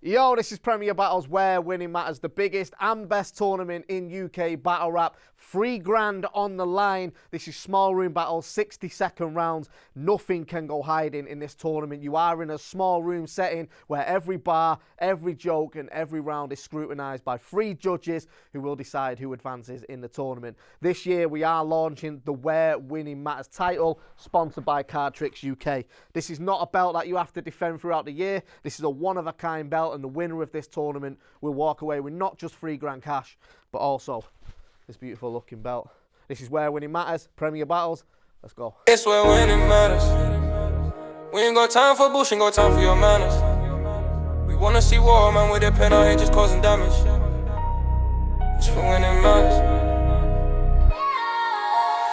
Yo, this is Premier Battles, where winning matters. The biggest and best tournament in UK battle rap. $3,000 on the line. This is small room battles, 60-second rounds. Nothing can go hiding in this tournament. You are in a small room setting where every bar, every joke, and every round is scrutinised by 3 judges who will decide who advances in the tournament. This year, we are launching the Where Winning Matters title, sponsored by Card Tricks UK. This is not a belt that you have to defend throughout the year. This is a one-of-a-kind belt, and the winner of this tournament will walk away with not just $3,000 cash, but also this beautiful looking belt. This is Where Winning Matters, Premier Battles. Let's go. It's where winning matters. We ain't got time for bullshit, ain't got time for your manners. We wanna see war, man, with their pen out here just causing damage. It's where winning matters.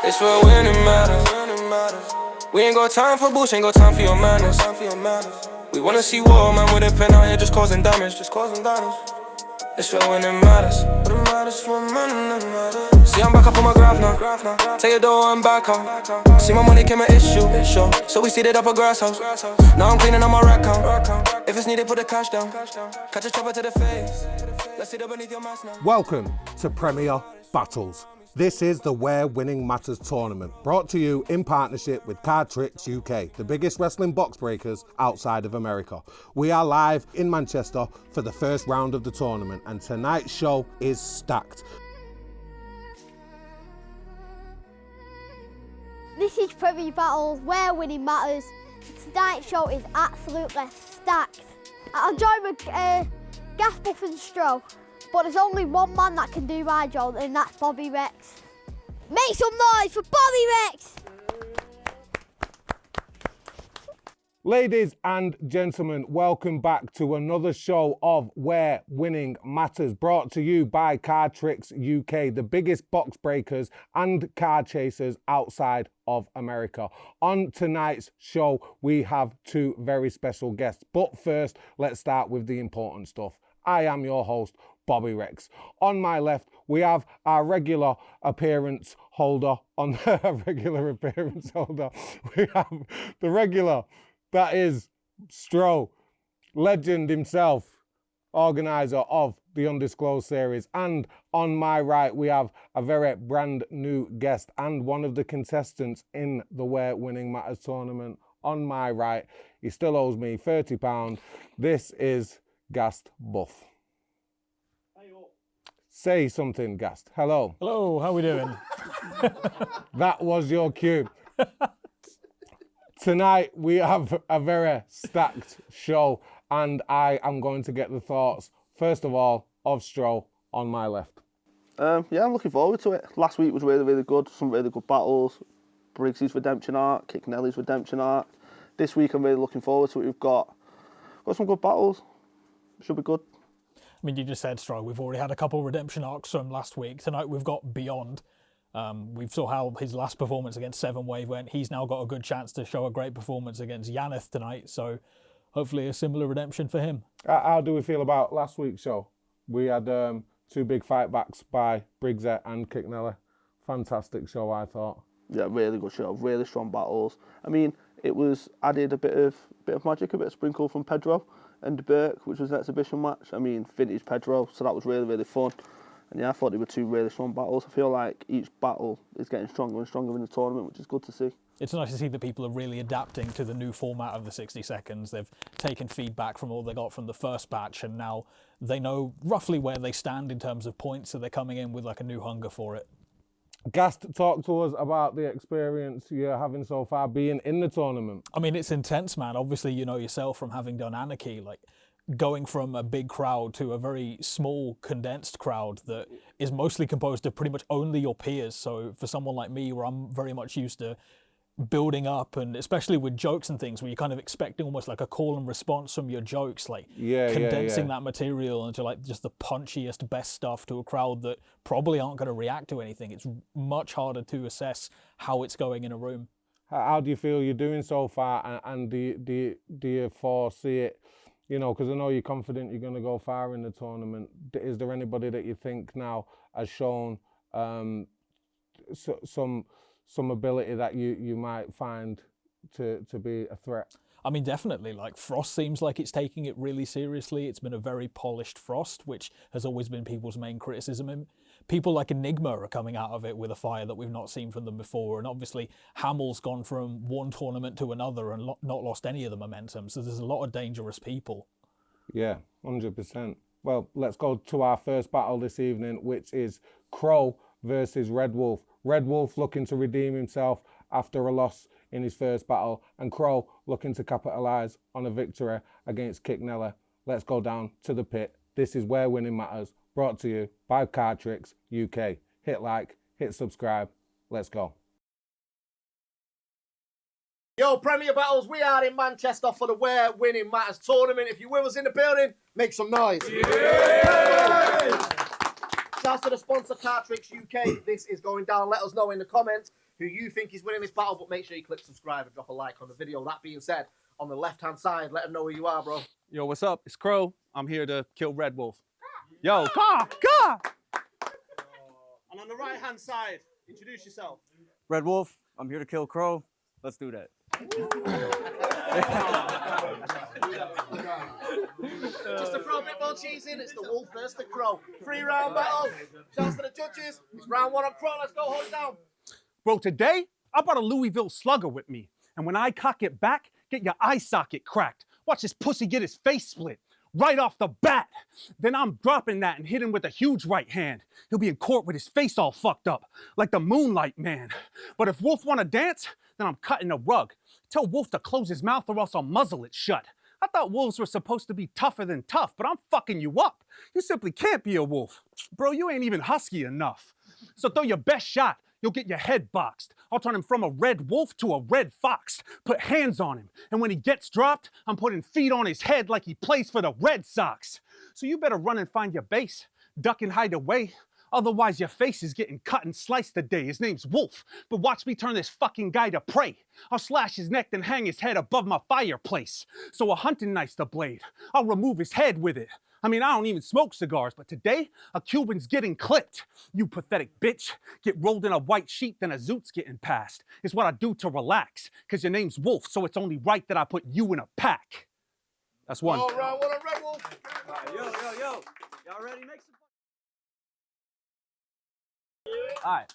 It's where winning matters. We ain't got time for bullshit, ain't got time for your manners. We wanna see war, man, with a pen out here just causing damage. It's where winning matters. What it matters, what matters. See, I'm back up on my graph now. Take it door, I'm back out. See, my money came an issue. So we seated up a grass house. Now I'm cleaning up my rack count. If it's needed, put the cash down. Catch a chopper to the face. Let's see the beneath your mask now. Welcome to Premier Battles. This is the Where Winning Matters tournament, brought to you in partnership with Card Tricks UK, the biggest wrestling box breakers outside of America. We are live in Manchester for the first round of the tournament, and tonight's show is stacked. This is Premier Battles, Where Winning Matters. Tonight's show is absolutely stacked. I'm joined with Gas Buff and Stro. But there's only one man that can do my job, and that's Bobby Rex. Make some noise for Bobby Rex! Ladies and gentlemen, welcome back to another show of Where Winning Matters, brought to you by Card Tricks UK, the biggest box breakers and card chasers outside of America. On tonight's show, we have 2 very special guests. But first, let's start with the important stuff. I am your host, Bobby Rex. On my left, we have our regular appearance holder. We have the regular, that is Stro, legend himself, organizer of the Undisclosed series. And on my right, we have a very brand new guest and one of the contestants in the Where Winning Matters tournament. On my right, he still owes me £30. This is Gast Buff. Say something, Gast. Hello. Hello, how we doing? That was your cue. Tonight we have a very stacked show, and I am going to get the thoughts, first of all, of Stro on my left. Yeah, I'm looking forward to it. Last week was really, really good. Some really good battles. Briggsy's redemption arc, Kicknelly's redemption arc. This week I'm really looking forward to it. We've got some good battles. Should be good. I mean, you just said, Stro, we've already had a couple redemption arcs from last week. Tonight we've got Beyond. We saw how his last performance against 7 Wave went. He's now got a good chance to show a great performance against Yaneth tonight. So hopefully a similar redemption for him. How do we feel about last week's show? We had 2 big fight backs by Briggsy and Kicknelly. Fantastic show, I thought. Yeah, really good show. Really strong battles. I mean, it was added a bit of magic, a bit of sprinkle from Pedro and Burke, which was an exhibition match. I mean, vintage Pedro, so that was really, really fun. And yeah, I thought they were 2 really strong battles. I feel like each battle is getting stronger and stronger in the tournament, which is good to see. It's nice to see that people are really adapting to the new format of the 60 seconds. They've taken feedback from all they got from the first batch, and now they know roughly where they stand in terms of points, so they're coming in with like a new hunger for it. Gast, talk to us about the experience you're having so far being in the tournament. I mean, it's intense, man. Obviously, you know yourself from having done Anarchy, like going from a big crowd to a very small, condensed crowd that is mostly composed of pretty much only your peers. So for someone like me, where I'm very much used to building up, and especially with jokes and things where you're kind of expecting almost like a call and response from your jokes, like condensing that material into like just the punchiest, best stuff to a crowd that probably aren't going to react to anything. It's much harder to assess how it's going in a room. How do you feel you're doing so far, and do you foresee it? You know, because I know you're confident you're going to go far in the tournament. Is there anybody that you think now has shown some ability that you might find to be a threat? I mean, definitely. Like, Frost seems like it's taking it really seriously. It's been a very polished Frost, which has always been people's main criticism. And people like Enigma are coming out of it with a fire that we've not seen from them before. And obviously, Hamel's gone from one tournament to another and not lost any of the momentum. So there's a lot of dangerous people. Yeah, 100%. Well, let's go to our first battle this evening, which is Crow versus Red Wolf. Red Wolf looking to redeem himself after a loss in his first battle, and Crow looking to capitalise on a victory against Kicknella. Let's go down to the pit. This is Where Winning Matters, brought to you by Card Tricks UK. Hit like, hit subscribe. Let's go. Yo, Premier Battles, we are in Manchester for the Where Winning Matters tournament. If you're with us in the building, make some noise. Yeah! Shouts to the sponsor, Card Tricks UK. This is going down. Let us know in the comments who you think is winning this battle, but make sure you click subscribe and drop a like on the video. That being said, on the left-hand side, let them know who you are, bro. Yo, what's up? It's Crow. I'm here to kill Red Wolf. Yo, caw! And on the right-hand side, introduce yourself. Red Wolf, I'm here to kill Crow. Let's do that. Just to throw a bit more cheese in, it's the Wolf versus the Crow. 3-round battle. Shouts to the judges. It's round 1 on Crow. Let's go, hold it down. Bro, today, I brought a Louisville slugger with me. And when I cock it back, get your eye socket cracked. Watch this pussy get his face split. Right off the bat. Then I'm dropping that and hit him with a huge right hand. He'll be in court with his face all fucked up, like the Moonlight Man. But if Wolf wanna dance, then I'm cutting a rug. Tell Wolf to close his mouth or else I'll muzzle it shut. I thought wolves were supposed to be tougher than tough, but I'm fucking you up. You simply can't be a wolf. Bro, you ain't even husky enough. So throw your best shot. You'll get your head boxed. I'll turn him from a red wolf to a red fox. Put hands on him. And when he gets dropped, I'm putting feet on his head like he plays for the Red Sox. So you better run and find your base. Duck and hide away. Otherwise your face is getting cut and sliced today. His name's Wolf. But watch me turn this fucking guy to prey. I'll slash his neck and hang his head above my fireplace. So a hunting knife's the blade. I'll remove his head with it. I mean, I don't even smoke cigars, but today, a Cuban's getting clipped. You pathetic bitch. Get rolled in a white sheet, then a zoot's getting passed. It's what I do to relax, because your name's Wolf, so it's only right that I put you in a pack. That's one. All right, what a Red Wolf. Yo. Y'all ready? Make some... All right.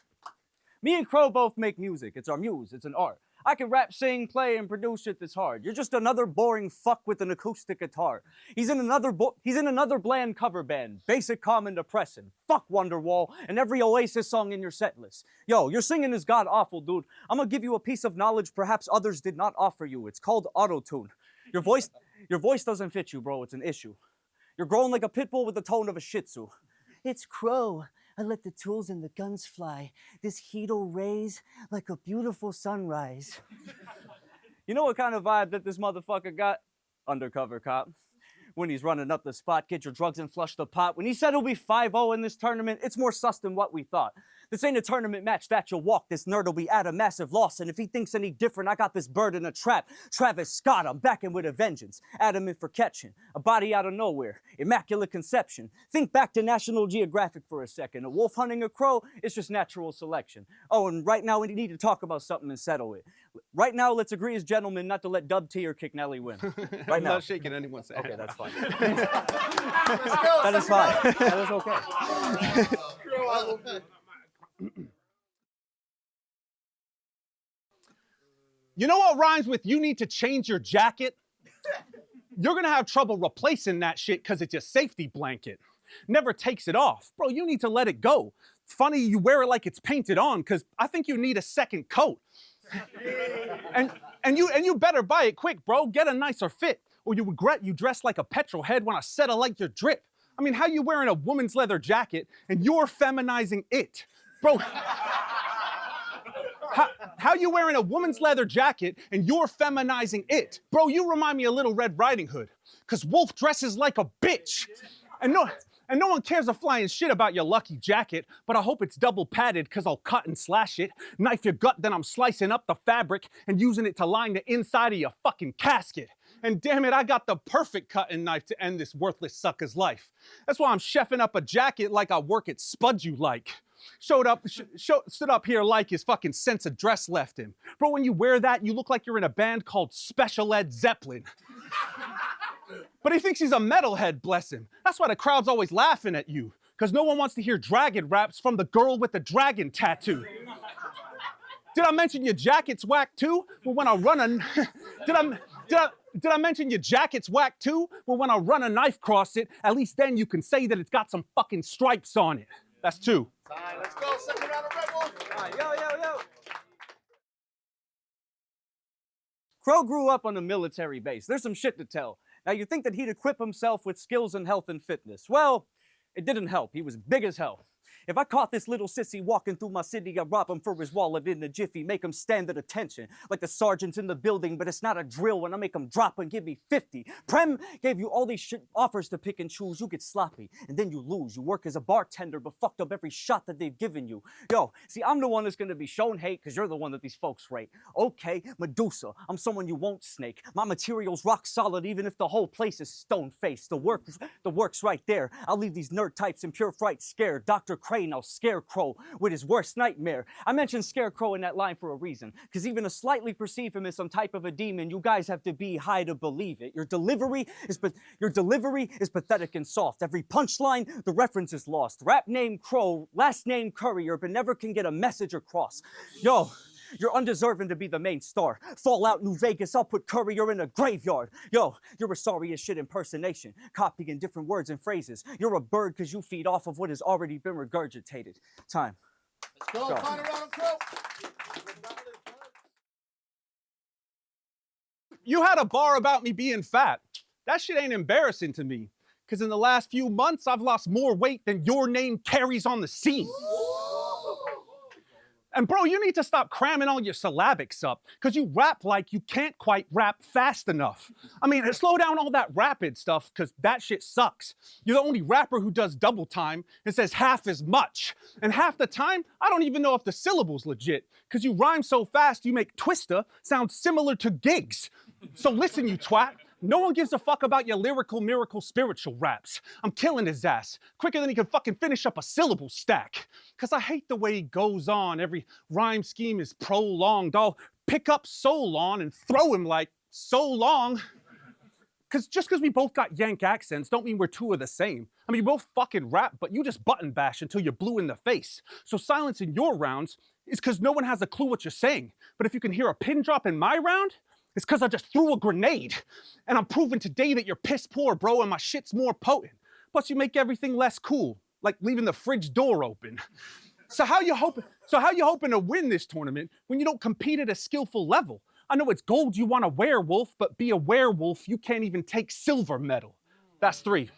Me and Crow both make music. It's our muse. It's an art. I can rap, sing, play, and produce shit that's hard. You're just another boring fuck with an acoustic guitar. He's in another bland cover band. Basic, calm, and depressing. Fuck Wonderwall and every Oasis song in your set list. Yo, your singing is god-awful, dude. I'm gonna give you a piece of knowledge perhaps others did not offer you. It's called auto-tune. Your voice doesn't fit you, bro. It's an issue. You're growing like a pit bull with the tone of a shih tzu. It's Crow. I let the tools and the guns fly. This heat'll raise like a beautiful sunrise. You know what kind of vibe that this motherfucker got? Undercover cop. When he's running up the spot, get your drugs and flush the pot. When he said he'll be 5-0 in this tournament, it's more sus than what we thought. This ain't a tournament match that you'll walk. This nerd will be at a massive loss. And if he thinks any different, I got this bird in a trap. Travis Scott, I'm backing with a vengeance. Adamant for catching. A body out of nowhere. Immaculate conception. Think back to National Geographic for a second. A wolf hunting a crow, it's just natural selection. Oh, and right now we need to talk about something and settle it. Right now, let's agree as gentlemen not to let Dub T or Kick Nelly win. Right now. I'm not shaking anyone's hand. Okay, that's fine. That is fine. That is okay. You know what rhymes with you need to change your jacket? You're gonna have trouble replacing that shit because it's your safety blanket. Never takes it off. Bro, you need to let it go. Funny you wear it like it's painted on because I think you need a second coat. And you better buy it quick, bro. Get a nicer fit or you regret you dressed like a petrol head when I said I like your drip. I mean, how you wearing a woman's leather jacket and you're feminizing it? Bro, how you wearing a woman's leather jacket and you're feminizing it? Bro, you remind me a little Red Riding Hood, because Wolf dresses like a bitch. And no one cares a flying shit about your lucky jacket, but I hope it's double padded because I'll cut and slash it. Knife your gut, then I'm slicing up the fabric and using it to line the inside of your fucking casket. And damn it, I got the perfect cutting knife to end this worthless sucker's life. That's why I'm chefing up a jacket like I work at Spud You Like. Stood up here like his fucking sense of dress left him. Bro, when you wear that, you look like you're in a band called Special Ed Zeppelin. But he thinks he's a metalhead, bless him. That's why the crowd's always laughing at you, because no one wants to hear dragon raps from the girl with the dragon tattoo. Did I mention your jacket's whack too? Well, when I run a... Did I mention your jacket's whack too? Well, when I run a knife across it, at least then you can say that it's got some fucking stripes on it. That's 2. All right, let's go. Second round of Red Wolf. All right, yo. Crow grew up on a military base. There's some shit to tell. Now, you think that he'd equip himself with skills in health and fitness. Well, it didn't help. He was big as hell. If I caught this little sissy walking through my city, I'd rob him for his wallet in a jiffy, make him stand at attention, like the sergeant's in the building, but it's not a drill when I make him drop and give me 50. Prem gave you all these shit offers to pick and choose. You get sloppy, and then you lose. You work as a bartender, but fucked up every shot that they've given you. Yo, see, I'm the one that's gonna be shown hate, because you're the one that these folks rate. Okay, Medusa, I'm someone you won't snake. My material's rock solid, even if the whole place is stone-faced. The work's right there. I'll leave these nerd types in pure fright scared. Dr. Crane, I'll Scarecrow with his worst nightmare. I mentioned Scarecrow in that line for a reason, because even to slightly perceive him as some type of a demon, you guys have to be high to believe it. Your delivery is pathetic and soft. Every punchline, the reference is lost. Rap name Crow, last name Courier, but never can get a message across. Yo, you're undeserving to be the main star. Fallout New Vegas, I'll put Courier in a graveyard. Yo, you're a sorry as shit impersonation, copying different words and phrases. You're a bird because you feed off of what has already been regurgitated. Time. Let's go. Final round of Crow. You had a bar about me being fat. That shit ain't embarrassing to me, because in the last few months, I've lost more weight than your name carries on the scene. And bro, you need to stop cramming all your syllabics up, because you rap like you can't quite rap fast enough. I mean, slow down all that rapid stuff, because that shit sucks. You're the only rapper who does double time and says half as much. And half the time, I don't even know if the syllable's legit, because you rhyme so fast you make Twista sound similar to gigs. So listen, you twat. No one gives a fuck about your lyrical, miracle, spiritual raps. I'm killing his ass quicker than he can fucking finish up a syllable stack. Cause I hate the way he goes on. Every rhyme scheme is prolonged. I'll pick up so long and throw him like so long. Cause just cause we both got Yank accents don't mean we're two of the same. I mean, you both fucking rap, but you just button bash until you're blue in the face. So silence in your rounds is cause no one has a clue what you're saying. But if you can hear a pin drop in my round, it's because I just threw a grenade. And I'm proving today that you're piss poor, bro, and my shit's more potent. Plus, you make everything less cool, like leaving the fridge door open. So how you hoping to win this tournament when you don't compete at a skillful level? I know it's gold you want a werewolf, but be a werewolf, you can't even take silver medal. That's 3.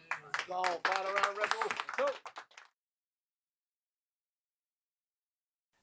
Go. Final round, Red Wolf.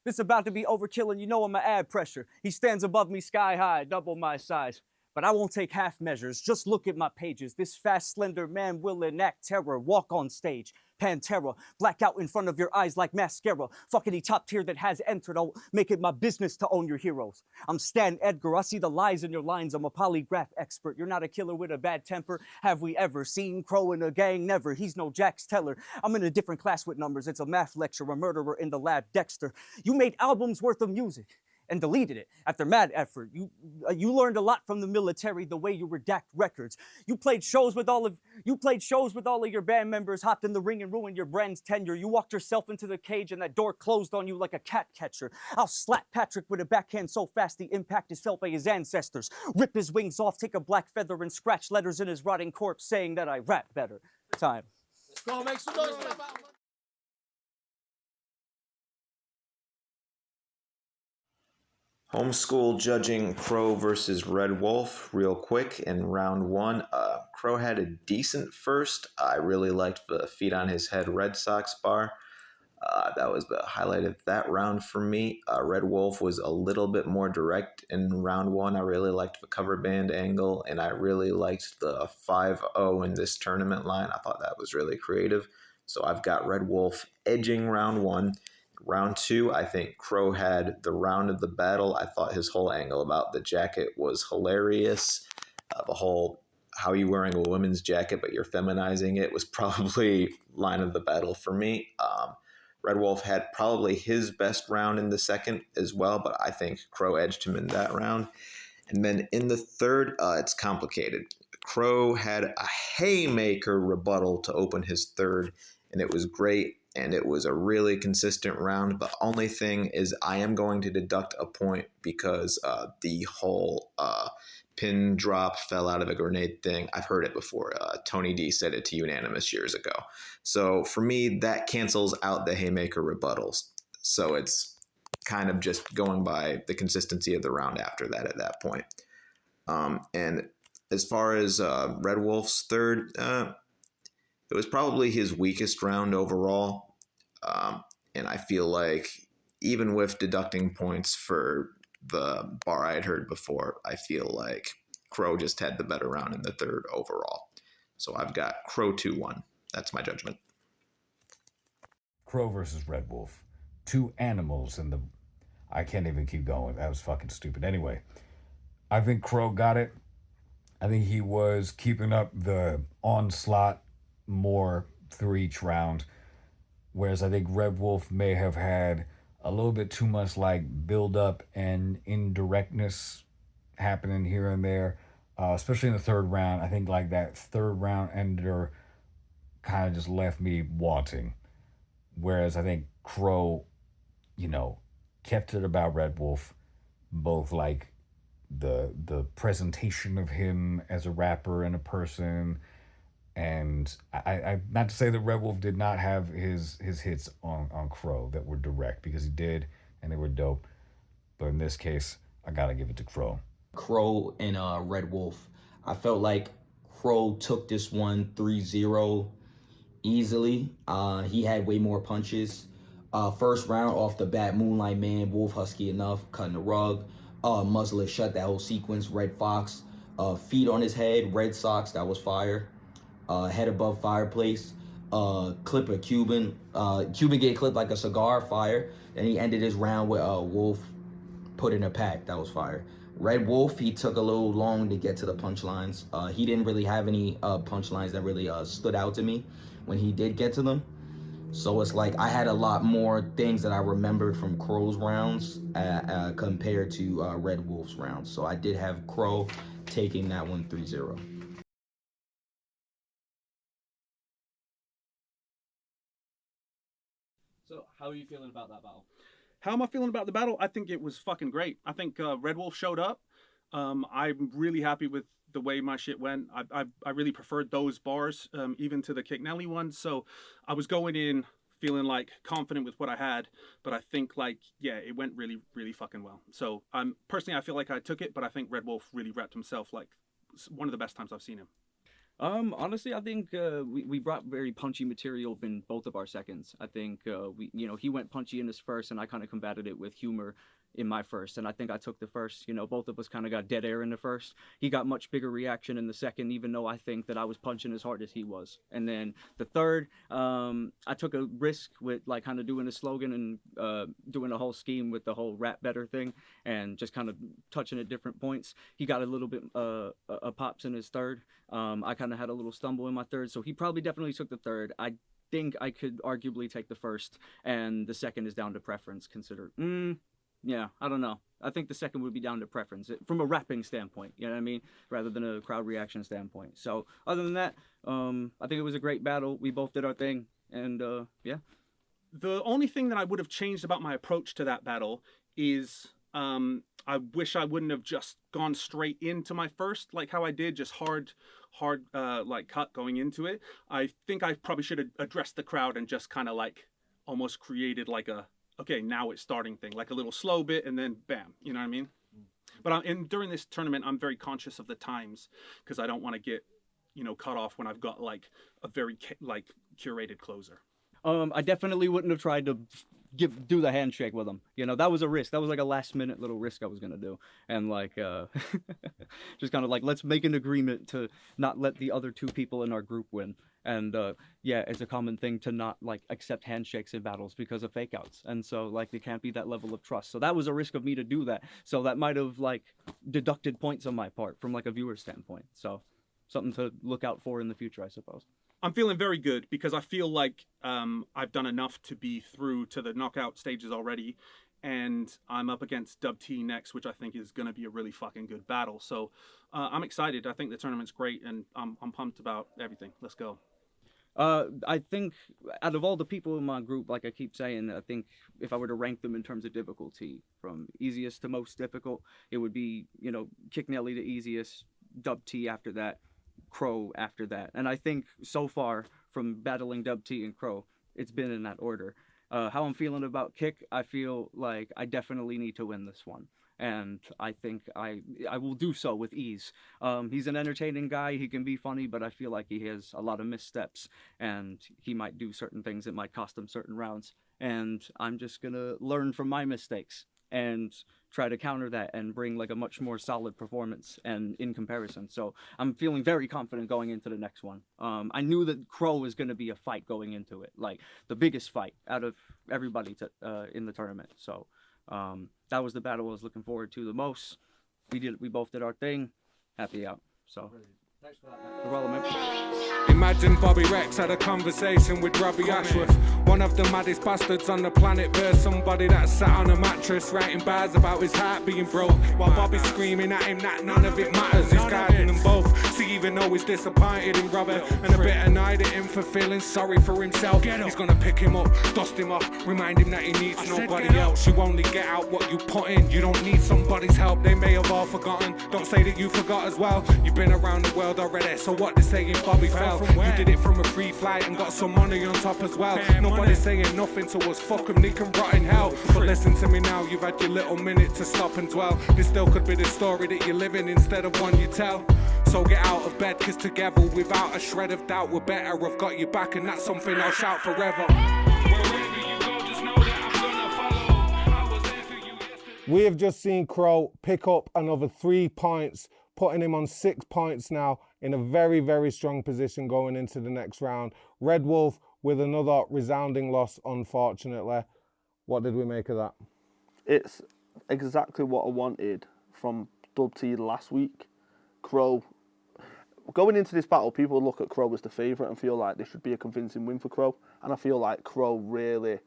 This about to be overkill, and you know I'ma add pressure. He stands above me sky high, double my size. But I won't take half measures, just look at my pages. This fast, slender man will enact terror, walk on stage. Pantera, black out in front of your eyes like mascara. Fuck any top tier that has entered, I'll make it my business to own your heroes. I'm Stan Edgar, I see the lies in your lines, I'm a polygraph expert. You're not a killer with a bad temper, have we ever seen Crow in a gang? Never, he's no Jax Teller. I'm in a different class with numbers, it's a math lecture, a murderer in the lab, Dexter. You made albums worth of music and deleted it after mad effort. You learned a lot from the military, the way you redact records. You played shows with all of your band members, hopped in the ring and ruined your brand's tenure. You walked yourself into the cage and that door closed on you like a cat catcher. I'll slap Patrick with a backhand so fast the impact is felt by his ancestors. Rip his wings off, take a black feather and scratch letters in his rotting corpse saying that I rap better. Time. Let's go. Make some noise. Step out. Homeschool judging Crow versus Red Wolf real quick in round 1. Crow had a decent first. I really liked the feet on his head Red Sox bar. That was the highlight of that round for me. Red Wolf was a little bit more direct in round 1. I really liked the cover band angle, and I really liked the 5-0 in this tournament line. I thought that was really creative. So I've got Red Wolf edging round 1. Round 2, I think Crow had the round of the battle. I thought his whole angle about the jacket was hilarious. The whole "how are you wearing a women's jacket but you're feminizing it" was probably line of the battle for me. Red Wolf had probably his best round in the second as well, but I think Crow edged him in that round. And then in the third, it's complicated. Crow had a haymaker rebuttal to open his third, and it was great, and it was a really consistent round. The only thing is I am going to deduct a point because the whole pin drop fell out of a grenade thing. I've heard it before. Tony D said it to Unanimous years ago. So for me, that cancels out the haymaker rebuttals. So it's kind of just going by the consistency of the round after that at that point. And as far as Red Wolf's third, it was probably his weakest round overall. And I feel like even with deducting points for the bar I had heard before, I feel like Crow just had the better round in the third overall. So I've got Crow 2-1. That's my judgment. Crow versus Red Wolf. Two animals in the... I can't even keep going. That was fucking stupid. Anyway, I think Crow got it. I think he was keeping up the onslaught more through each round. Whereas I think Red Wolf may have had a little bit too much like build up and indirectness happening here and there, especially in the third round. I think like that third round ender kind of just left me wanting. Whereas I think Crow, kept it about Red Wolf, both like the presentation of him as a rapper and a person. And I not to say that Red Wolf did not have his hits on Crow that were direct, because he did, and they were dope. But in this case, I gotta give it to Crow. Crow and Red Wolf. I felt like Crow took this one 3-0 easily. He had way more punches. First round off the bat, Moonlight Man, Wolf Husky Enough, cutting the rug. Muzzler shut, that whole sequence. Red Fox, feet on his head, Red Sox, that was fire. Head above fireplace, clip of Cuban. Cuban get clipped like a cigar, fire. And he ended his round with Wolf put in a pack, that was fire. Red Wolf, he took a little long to get to the punchlines. He didn't really have any punchlines that really stood out to me when he did get to them. So it's like I had a lot more things that I remembered from Crow's rounds compared to Red Wolf's rounds. So I did have Crow taking that one 3-0. So how are you feeling about that battle? How am I feeling about the battle? I think it was fucking great. I think Red Wolf showed up. I'm really happy with the way my shit went. I really preferred those bars, even to the Kick Nelly ones. So I was going in feeling like confident with what I had, but I think like, yeah, it went really, really fucking well. So personally, I feel like I took it, but I think Red Wolf really repped himself like one of the best times I've seen him. Honestly, I think we brought very punchy material in both of our seconds. I think he went punchy in his first, and I kind of combated it with humor in my first. And I think I took the first. Both of us kind of got dead air in the first. He got much bigger reaction in the second, even though I think that I was punching as hard as he was. And then the third, I took a risk with like kind of doing a slogan and doing a whole scheme with the whole rap better thing, and just kind of touching at different points. He got a little bit pops in his third. I kind of had a little stumble in my third, so he probably definitely took the third. I think I could arguably take the first, and the second is down to preference. Yeah, I don't know. I think the second would be down to preference from a rapping standpoint, you know what I mean, rather than a crowd reaction standpoint. So other than that, I think it was a great battle. We both did our thing, and yeah. The only thing that I would have changed about my approach to that battle is I wish I wouldn't have just gone straight into my first, like how I did, just hard like cut going into it. I think I probably should have addressed the crowd and just kind of like almost created like a, okay, now it's starting thing, like a little slow bit and then bam, you know what I mean? But during this tournament, I'm very conscious of the times because I don't want to get, cut off when I've got like a very curated closer. I definitely wouldn't have tried to do the handshake with him. You know, that was a risk. That was like a last minute little risk I was gonna do, and like just kind of like, let's make an agreement to not let the other two people in our group win. And yeah, it's a common thing to not like accept handshakes in battles because of fake outs, and so like there can't be that level of trust. So that was a risk of me to do that. So that might have like deducted points on my part from like a viewer standpoint. So something to look out for in the future, I suppose. I'm feeling very good because I feel like I've done enough to be through to the knockout stages already, and I'm up against Dub T next, which I think is going to be a really fucking good battle. So I'm excited. I think the tournament's great, and I'm pumped about everything. Let's go. I think out of all the people in my group, like I keep saying, I think if I were to rank them in terms of difficulty, from easiest to most difficult, it would be, you know, Kick Nelly the easiest, Dub T after that, Crow after that. And I think so far from battling Dub T and Crow, it's been in that order. How I'm feeling about Kick, I feel like I definitely need to win this one. And I think I will do so with ease. He's an entertaining guy. He can be funny, but I feel like he has a lot of missteps, and he might do certain things that might cost him certain rounds. And I'm just going to learn from my mistakes and try to counter that and bring like a much more solid performance and in comparison. So I'm feeling very confident going into the next one. I knew that Crow was going to be a fight going into it, like the biggest fight out of everybody in the tournament. So that was the battle I was looking forward to the most. We both did our thing. Happy out. So thanks for that, man. You're welcome, man. Imagine Bobby Rex had a conversation with Robbie Ashworth, one of the maddest bastards on the planet, versus somebody that sat on a mattress writing bars about his heart being broke, while Bobby's screaming at him that none of it matters. He's guiding them both. See, even though he's disappointed in Robert and a bit annoyed at him for feeling sorry for himself, he's gonna pick him up, dust him off, remind him that he needs nobody else. You only get out what you put in. You don't need somebody's help. They may have all forgotten. Don't say that you forgot as well. You've been around the world already, so what they saying? Bobby fell. You did it from a free flight and got some money on top as well. Nobody's saying nothing to us. Fuck them, they can rot in hell. But listen to me now, you've had your little minute to stop and dwell. This still could be the story that you're living instead of one you tell. So get out of bed, cause together without a shred of doubt we're better. I've got your back and that's something I'll shout forever. We have just seen Crow pick up another 3 points, putting him on 6 points now in a very, very strong position going into the next round. Red Wolf with another resounding loss, unfortunately. What did we make of that? It's exactly what I wanted from Dub T last week. Crow, going into this battle, people look at Crow as the favourite and feel like this should be a convincing win for Crow. And I feel like Crow really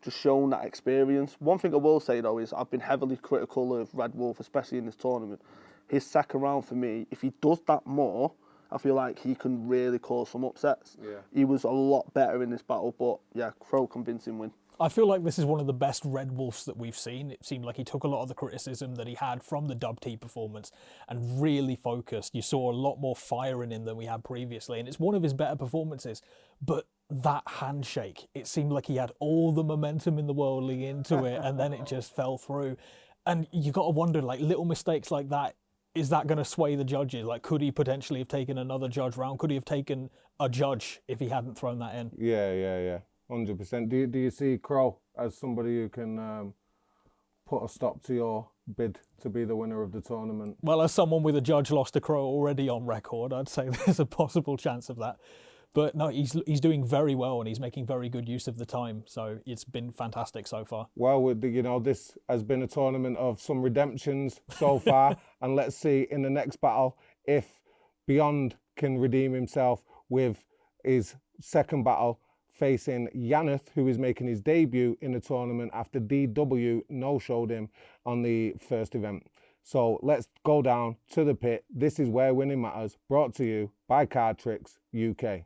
just shown that experience. One thing I will say though is I've been heavily critical of Red Wolf, especially in this tournament. His second round for me, if he does that more, I feel like he can really cause some upsets. Yeah. He was a lot better in this battle, but yeah, Crow convincing win. I feel like this is one of the best Red Wolves that we've seen. It seemed like he took a lot of the criticism that he had from the Dub T performance and really focused. You saw a lot more fire in him than we had previously, and it's one of his better performances. But that handshake, it seemed like he had all the momentum in the world leading into it, and then it just fell through. And you got to wonder, like, little mistakes like that, is that going to sway the judges? Like, could he potentially have taken another judge round? Could he have taken a judge if he hadn't thrown that in? Yeah. 100%. Do you see Crow as somebody who can put a stop to your bid to be the winner of the tournament? Well, as someone with a judge lost to Crow already on record, I'd say there's a possible chance of that. But no, he's doing very well and he's making very good use of the time. So it's been fantastic so far. Well, you know, this has been a tournament of some redemptions so far. And let's see in the next battle if Beyond can redeem himself with his second battle facing Yaneth, who is making his debut in the tournament after DW no-showed him on the first event. So let's go down to the pit. This is where winning matters, brought to you by Card Tricks UK.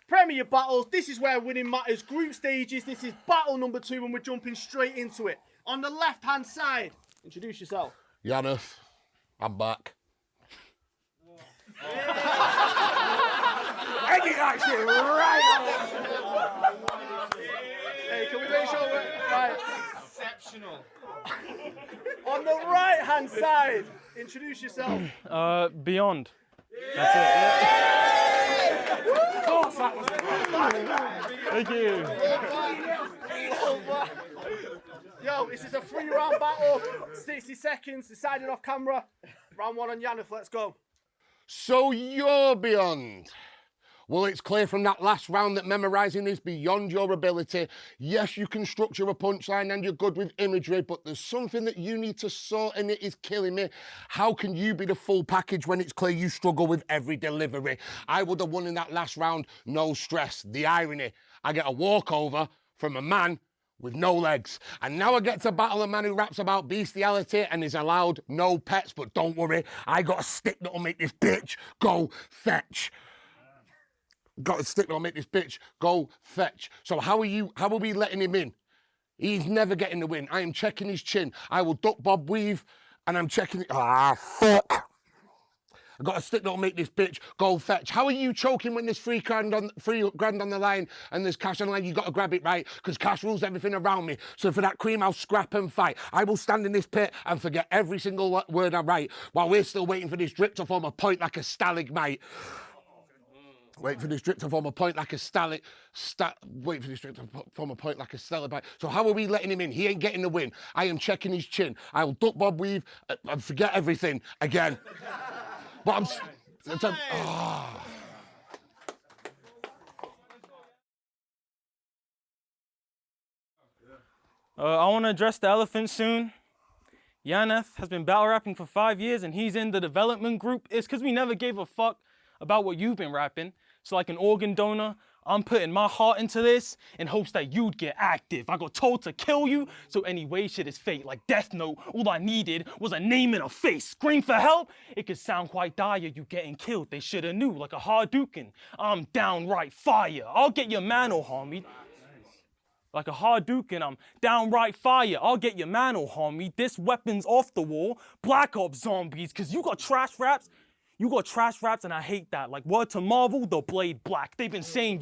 Premier battles, this is where winning matters. Group stages, this is battle number 2 and we're jumping straight into it. On the left-hand side, introduce yourself. Yaneth, I'm back. Eddie that shit right. Hey, can we make sure we're right? Exceptional. On the right-hand side, introduce yourself. Beyond. That's it. Yeah. Of course that was Thank you. Yo, this is a 3-round battle. 60 seconds, decided off camera. Round 1 on Yaneth, let's go. So you're beyond. Well, it's clear from that last round that memorising is beyond your ability. Yes, you can structure a punchline and you're good with imagery, but there's something that you need to sort and it is killing me. How can you be the full package when it's clear you struggle with every delivery? I would have won in that last round, no stress. The irony, I get a walkover from a man with no legs. And now I get to battle a man who raps about bestiality and is allowed no pets, but don't worry, I got a stick that'll make this bitch go fetch. Got a stick that'll make this bitch go fetch. So how are we letting him in? He's never getting the win. I am checking his chin. I will duck, bob, weave, and I'm checking it. Ah, fuck. I got a stick that'll make this bitch go fetch. How are you choking when there's $3 grand on the line and there's cash on the line? You got to grab it right, because cash rules everything around me. So for that cream, I'll scrap and fight. I will stand in this pit and forget every single word I write while we're still waiting for this drip to form a point like a stalagmite. Wait for this drip to form a point like a stalagmite. Wait for this drip to form a point like a stalagmite. So how are we letting him in? He ain't getting the win. I am checking his chin. I will duck, bob, weave, and forget everything again. But I want to address the elephant soon. Yaneth has been battle rapping for 5 years and he's in the development group. It's because we never gave a fuck about what you've been rapping. So like an organ donor, I'm putting my heart into this in hopes that you'd get active. I got told to kill you, so anyway, shit is fate. Like Death Note, all I needed was a name and a face. Scream for help? It could sound quite dire, you getting killed. They shoulda knew, like a Hadouken. I'm downright fire. I'll get your man, oh homie. Like a Hadouken, I'm downright fire. I'll get your man, oh homie. This weapon's off the wall. Black Ops zombies, cause you got trash raps. You got trash raps and I hate that. Like word to Marvel, the blade black. They've been saying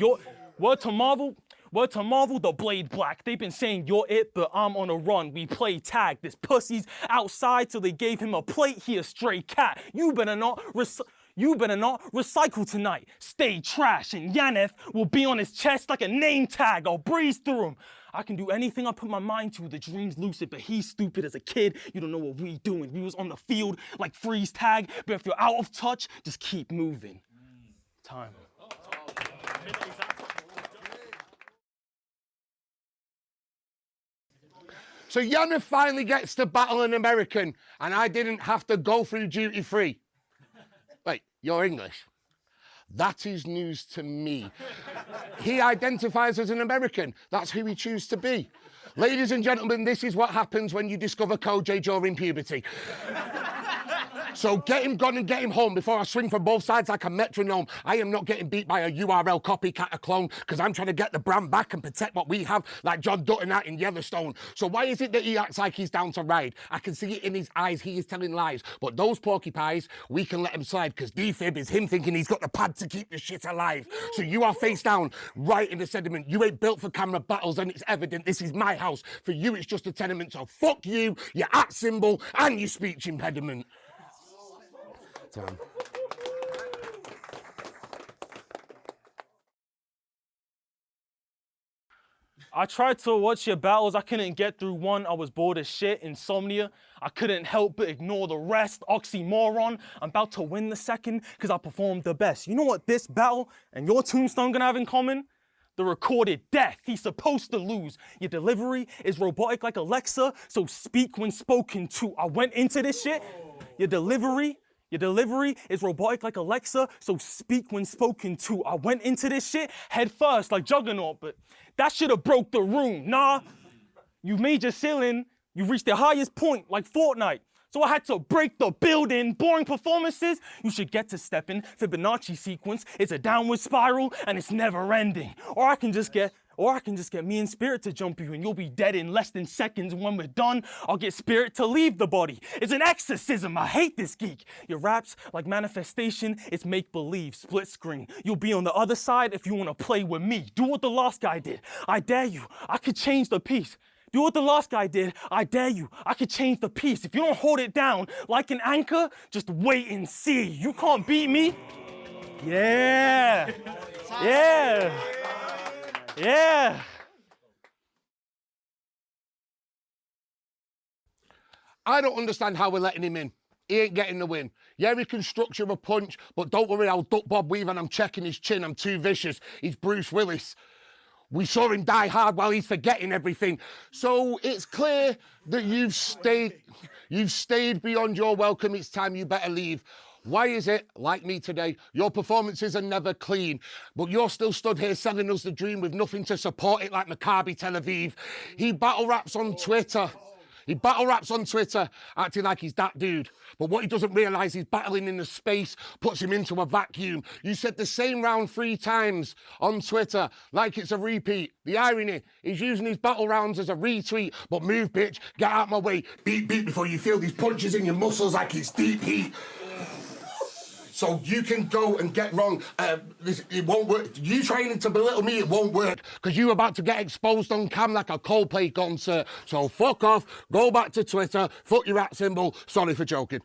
word to Marvel, the blade black. They've been saying you're it, but I'm on a run. We play tag. This pussy's outside till they gave him a plate. He a stray cat. You better not recycle tonight. Stay trash and Yaneth will be on his chest like a name tag. I'll breeze through him. I can do anything I put my mind to. The dream's lucid, but he's stupid as a kid. You don't know what we doing. We was on the field like freeze tag, but if you're out of touch, just keep moving. Time. So Yaneth finally gets to battle an American, and I didn't have to go through duty free. Wait, you're English? That is news to me. He identifies as an American. That's who he chooses to be. Ladies and gentlemen, this is what happens when you discover Kojay during puberty. So get him gone and get him home before I swing from both sides like a metronome. I am not getting beat by a URL copycat or clone, because I'm trying to get the brand back and protect what we have, like John Dutton out in Yellowstone. So why is it that he acts like he's down to ride? I can see it in his eyes, he is telling lies. But those porcupines, we can let him slide, because defib is him thinking he's got the pad to keep the shit alive. So you are face down, right in the sediment. You ain't built for camera battles, and it's evident this is my house. For you, it's just a tenement. So fuck you, your at symbol, and your speech impediment. Time. I tried to watch your battles, I couldn't get through one. I was bored as shit, insomnia. I couldn't help but ignore the rest, oxymoron. I'm about to win the second, cause I performed the best. You know what this battle and your tombstone gonna have in common? The recorded death. He's supposed to lose. Your delivery is robotic like Alexa, so speak when spoken to. I went into this shit. Your delivery is robotic like Alexa, so speak when spoken to. I went into this shit head first like Juggernaut, but that should have broke the room. Nah, you've made your ceiling, you've reached the highest point like Fortnite. So I had to break the building. Boring performances, you should get to stepping. Fibonacci sequence, it's a downward spiral and it's never ending. Or I can just get me and Spirit to jump you and you'll be dead in less than seconds. When we're done, I'll get Spirit to leave the body. It's an exorcism, I hate this geek. Your raps like manifestation, it's make-believe, split screen. You'll be on the other side if you wanna play with me. Do what the last guy did, I dare you, I could change the piece. Do what the last guy did, I dare you, I could change the piece. If you don't hold it down like an anchor, just wait and see. You can't beat me. Yeah. Yeah. I don't understand how we're letting him in. He ain't getting the win. Yeah, he can structure a punch, but don't worry, I'll duck Bob Weave and I'm checking his chin. I'm too vicious. He's Bruce Willis. We saw him die hard while he's forgetting everything. So it's clear that you've stayed beyond your welcome. It's time you better leave. Why is it, like me today, your performances are never clean, but you're still stood here selling us the dream with nothing to support it like Maccabi Tel Aviv? He battle raps on Twitter. He battle raps on Twitter, acting like he's that dude. But what he doesn't realise is battling in the space puts him into a vacuum. You said the same round 3 times on Twitter, like it's a repeat. The irony, he's using his battle rounds as a retweet. But move, bitch, get out my way. Beat, beat before you feel these punches in your muscles like it's deep heat. So you can go and get wrong. It won't work. You trying to belittle me, it won't work. Because you're about to get exposed on cam like a Coldplay concert. So fuck off, go back to Twitter, fuck your @ symbol. Sorry for joking.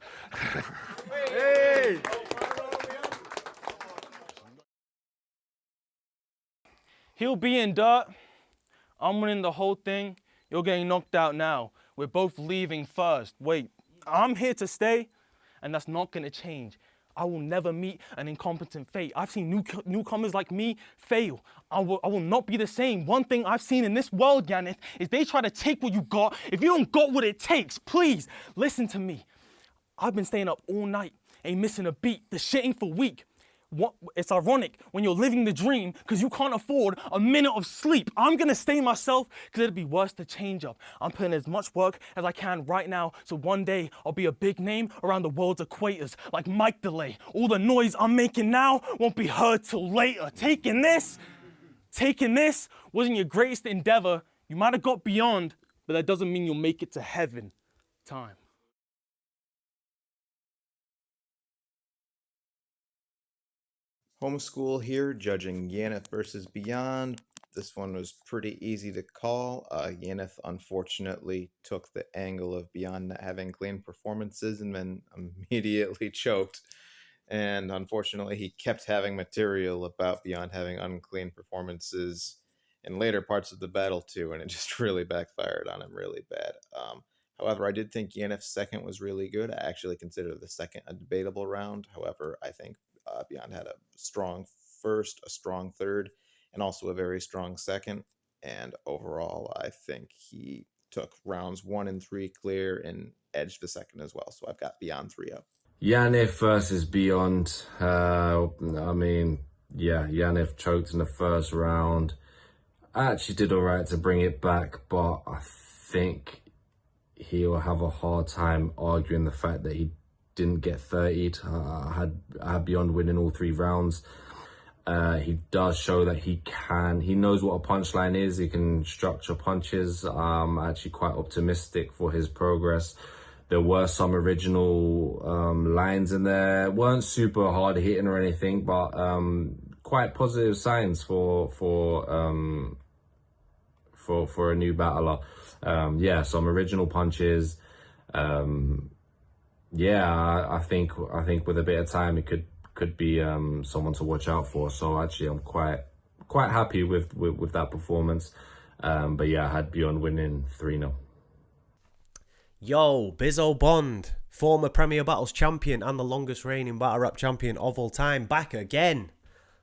Hey. He'll be in dirt. I'm winning the whole thing. You're getting knocked out now. We're both leaving first. Wait, I'm here to stay, and that's not gonna change. I will never meet an incompetent fate. I've seen newcomers like me fail. I will not be the same. One thing I've seen in this world, Yaneth, is they try to take what you got. If you don't got what it takes, please listen to me. I've been staying up all night, ain't missing a beat. The shit ain't for weak. It's ironic when you're living the dream because you can't afford a minute of sleep. I'm gonna stay myself because it'd be worse to change up. I'm putting as much work as I can right now so one day I'll be a big name around the world's equators like Mike Delay. All the noise I'm making now won't be heard till later. Taking this wasn't your greatest endeavor. You might have got beyond, but that doesn't mean you'll make it to heaven. Time. Homeschool here, judging Yaneth versus Beyond. This one was pretty easy to call. Yaneth unfortunately took the angle of Beyond not having clean performances and then immediately choked. And unfortunately, he kept having material about Beyond having unclean performances in later parts of the battle too, and it just really backfired on him really bad. However, I did think Yaneth's second was really good. I actually consider the second a debatable round. However, I think Beyond had a strong first, a strong third, and also a very strong second. And overall, I think he took rounds 1 and 3 clear and edged the second as well. So I've got Beyond 3-0. Yaneth versus Beyond. Yaneth choked in the first round. I actually did all right to bring it back, but I think he'll have a hard time arguing the fact that he didn't get 30'd. I had Beyond winning all 3 rounds. He does show that he knows what a punchline is. He can structure punches. I'm actually quite optimistic for his progress. There were some original lines in there. Weren't super hard hitting or anything, but quite positive signs for a new battler. Some original punches. I think with a bit of time it could be someone to watch out for. So actually, I'm quite happy with that performance. I had Beyond winning 3-0. Yo, Bizzo Bond, former Premier Battles champion and the longest reigning battle rap champion of all time, back again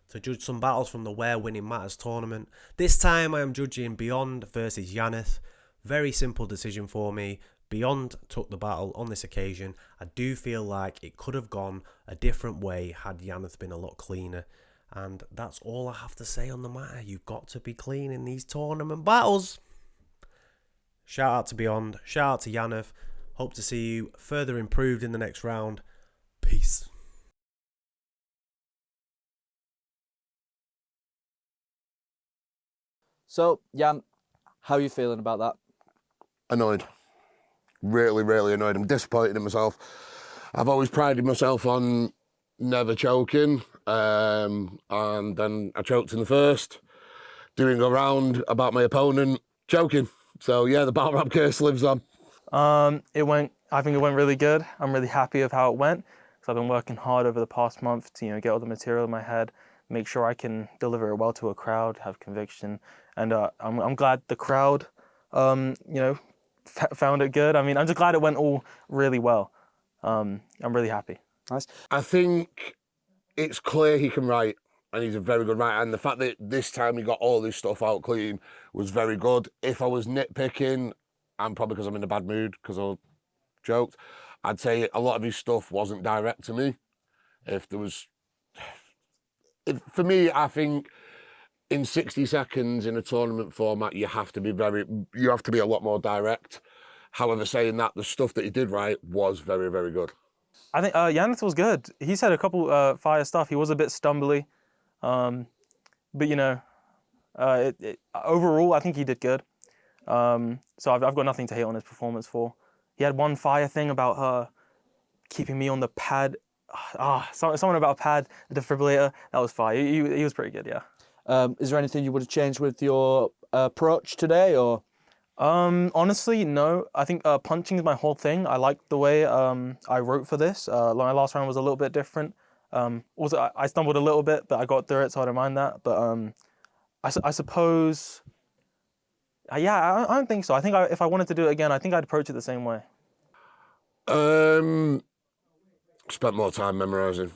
to judge some battles from the Where Winning Matters tournament. This time I am judging Beyond versus Yaneth. Very simple decision for me. Beyond took the battle on this occasion. I do feel like it could have gone a different way had Yaneth been a lot cleaner. And that's all I have to say on the matter. You've got to be clean in these tournament battles. Shout out to Beyond. Shout out to Yaneth. Hope to see you further improved in the next round. Peace. So, Jan, how are you feeling about that? Annoyed. Really, really annoyed. I'm disappointed in myself. I've always prided myself on never choking. And then I choked in the first, doing a round about my opponent, choking. So yeah, the battle rap curse lives on. I think it went really good. I'm really happy of how it went. So I've been working hard over the past month to, get all the material in my head make sure I can deliver it well to a crowd, have conviction, and I'm glad the crowd, found it good. I mean, I'm just glad it went all really well. I'm really happy. Nice. I think it's clear he can write, and he's a very good writer. And the fact that this time he got all this stuff out clean was very good. If I was nitpicking, and probably because I'm in a bad mood, because I joked, I'd say a lot of his stuff wasn't direct to me. For me, I think in 60 seconds in a tournament format, you have to be a lot more direct. However, saying that, the stuff that he did write was very, very good. I think Yaneth was good. He said a couple fire stuff. He was a bit stumbly, but overall, I think he did good. So I've got nothing to hate on his performance for. He had one fire thing about her keeping me on the pad. Someone about a pad, the defibrillator. That was fire. He was pretty good, yeah. Is there anything you would have changed with your approach today, or? Honestly, no. I think punching is my whole thing. I like the way I wrote for this. My last round was a little bit different. Also, I stumbled a little bit, but I got through it, so I don't mind that. But I suppose, I don't think so. I think if I wanted to do it again, I think I'd approach it the same way. Spent more time memorising.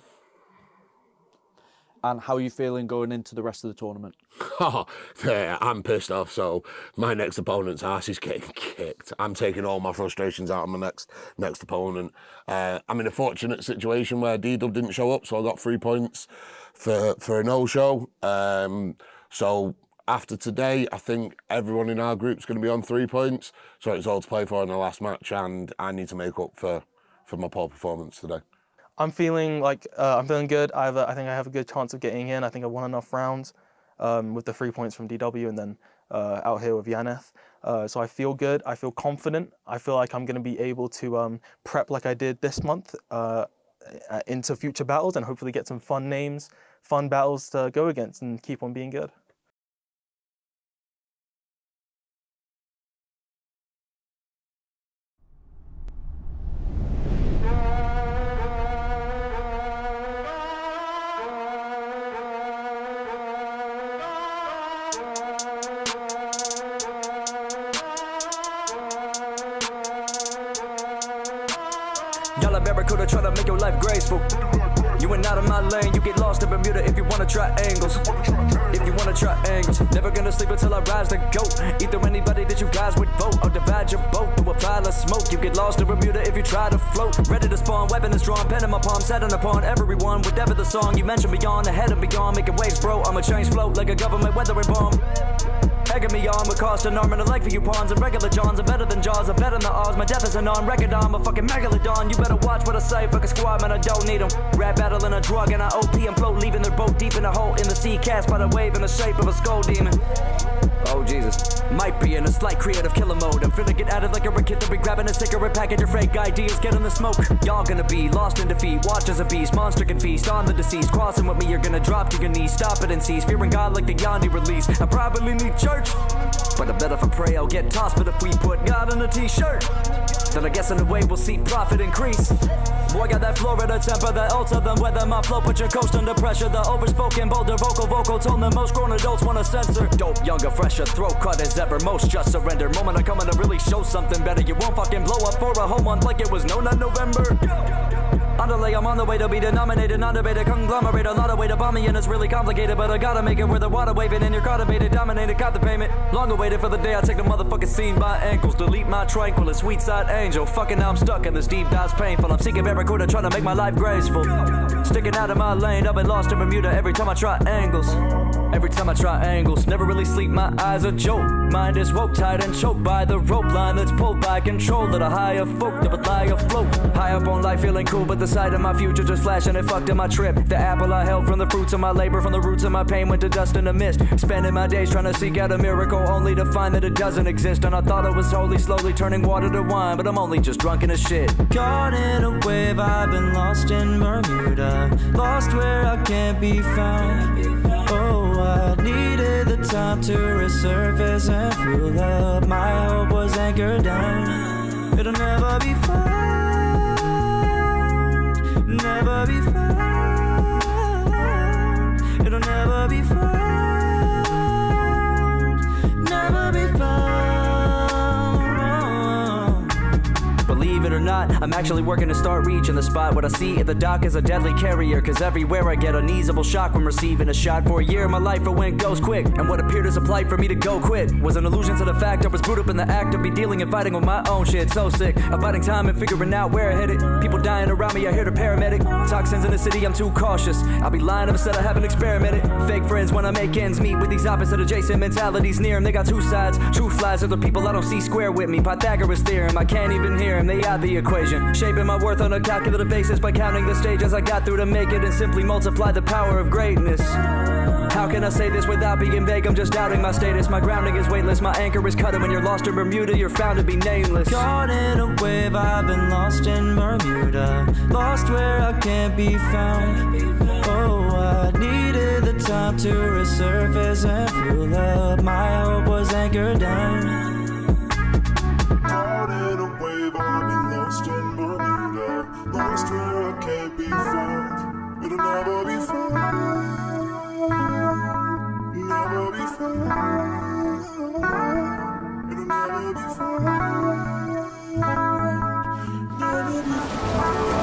And how are you feeling going into the rest of the tournament? I'm pissed off, so my next opponent's ass is getting kicked. I'm taking all my frustrations out on my next opponent. I'm in a fortunate situation where D-Dub didn't show up, so I got 3 points for a no-show. So after today, I think everyone in our group's going to be on 3 points, so it's all to play for in the last match, and I need to make up for my poor performance today. I'm feeling good. I think I have a good chance of getting in. I think I won enough rounds with the 3 points from DW and then out here with Yaneth. So I feel good. I feel confident. I feel like I'm going to be able to prep like I did this month into future battles and hopefully get some fun names, fun battles to go against and keep on being good. Y'all a barracuda try to make your life graceful. You ain't out of my lane, you get lost in Bermuda if you wanna try angles. If you wanna try angles, never gonna sleep until I rise to go. Either anybody that you guys would vote, or divide your boat to a pile of smoke. You get lost in Bermuda if you try to float. Ready to spawn, weapon is drawn, pen in my palm, setting upon everyone. Whatever the song you mentioned beyond, ahead and beyond, making waves, bro. I'ma change float like a government weathering bomb. Egging me on with cost an arm and a leg for you pawns and regular Johns. I'm better than Jaws, I'm better than the odds. My death is an on record, I'm a fucking megalodon. You better watch what I say, fuck a squad, man, I don't need them. Rap battle and a drug and I OP and float, leaving their boat deep in a hole in the sea, cast by the wave in the shape of a skull demon. Oh Jesus, might be in a slight creative killer mode. I'm finna get at it like a kid to be grabbing a cigarette packet. Your fake ideas get in the smoke. Y'all gonna be lost in defeat, watch as a beast. Monster can feast on the deceased. Crossing with me, you're gonna drop to your knees. Stop it and cease, fearing God like the Yandi release. I probably need church, but I bet if I pray I'll get tossed. But if we put God on a t-shirt, then I guess in a way we'll see profit increase. Boy, got that Florida temper, that ultra, then weather my flow, put your coast under pressure. The overspoken, bolder, vocal tone that most grown adults wanna censor. Dope, younger, fresher, throat cut as ever, most just surrender. Moment I come in to really show something better. You won't fucking blow up for a whole month like it was no, not November. Underlay, I'm on the way to be denominated, non-debated, conglomerate. A lot of way to bomb me and it's really complicated, but I gotta make it where the water waving and you're cultivated, dominated, caught the payment. Long awaited for the day I take the motherfucking scene by ankles. Delete my tranquil, a sweet side angel. Fucking now I'm stuck in this deep dive's painful. I'm seeking barracuda, trying to make my life graceful. Sticking out of my lane, I've been lost in Bermuda every time I try angles. Every time I try angles, never really sleep, my eyes are jolt. Mind is woke, tied and choked by the rope line that's pulled by control. At a higher folk that would lie afloat. High up on life, feeling cool, but the sight of my future just flashing and fucked in my trip. The apple I held from the fruits of my labor, from the roots of my pain went to dust in the mist. Spending my days trying to seek out a miracle, only to find that it doesn't exist. And I thought it was holy, slowly turning water to wine, but I'm only just drunk in as shit. Caught in a wave, I've been lost in Bermuda, lost where I can't be found. Oh, I needed the time to resurface and fuel up. My hope was anchored down. It'll never be found, never be found. It'll never I'm actually working to start reaching the spot. What I see at the dock is a deadly carrier, cause everywhere I get uneasable shock when receiving a shot. For a year of my life it went ghost quick, and what appeared as a plight for me to go quit was an illusion to the fact I was brewed up in the act of me dealing and fighting with my own shit. So sick of fighting time and figuring out where I headed. People dying around me, I hear the paramedic. Toxins in the city, I'm too cautious. I'll be lying if I said I haven't experimented. Fake friends when I make ends meet with these opposite adjacent mentalities near them. They got two sides. Truth lies are the people I don't see square with me. Pythagoras theorem, I can't even hear them. They out the equation. Shaping my worth on a calculated basis by counting the stages I got through to make it and simply multiply the power of greatness. How can I say this without being vague? I'm just doubting my status. My grounding is weightless. My anchor is cut. And when you're lost in Bermuda, you're found to be nameless. Caught in a wave, I've been lost in Bermuda. Lost where I can't be found. Oh, I needed the time to resurface and fuel up. My hope was anchored down. Caught in a wave, I've been lost in Bermuda. Lost where I can't be found. It'll never be found. Never be found. It'll never be found. Never be found.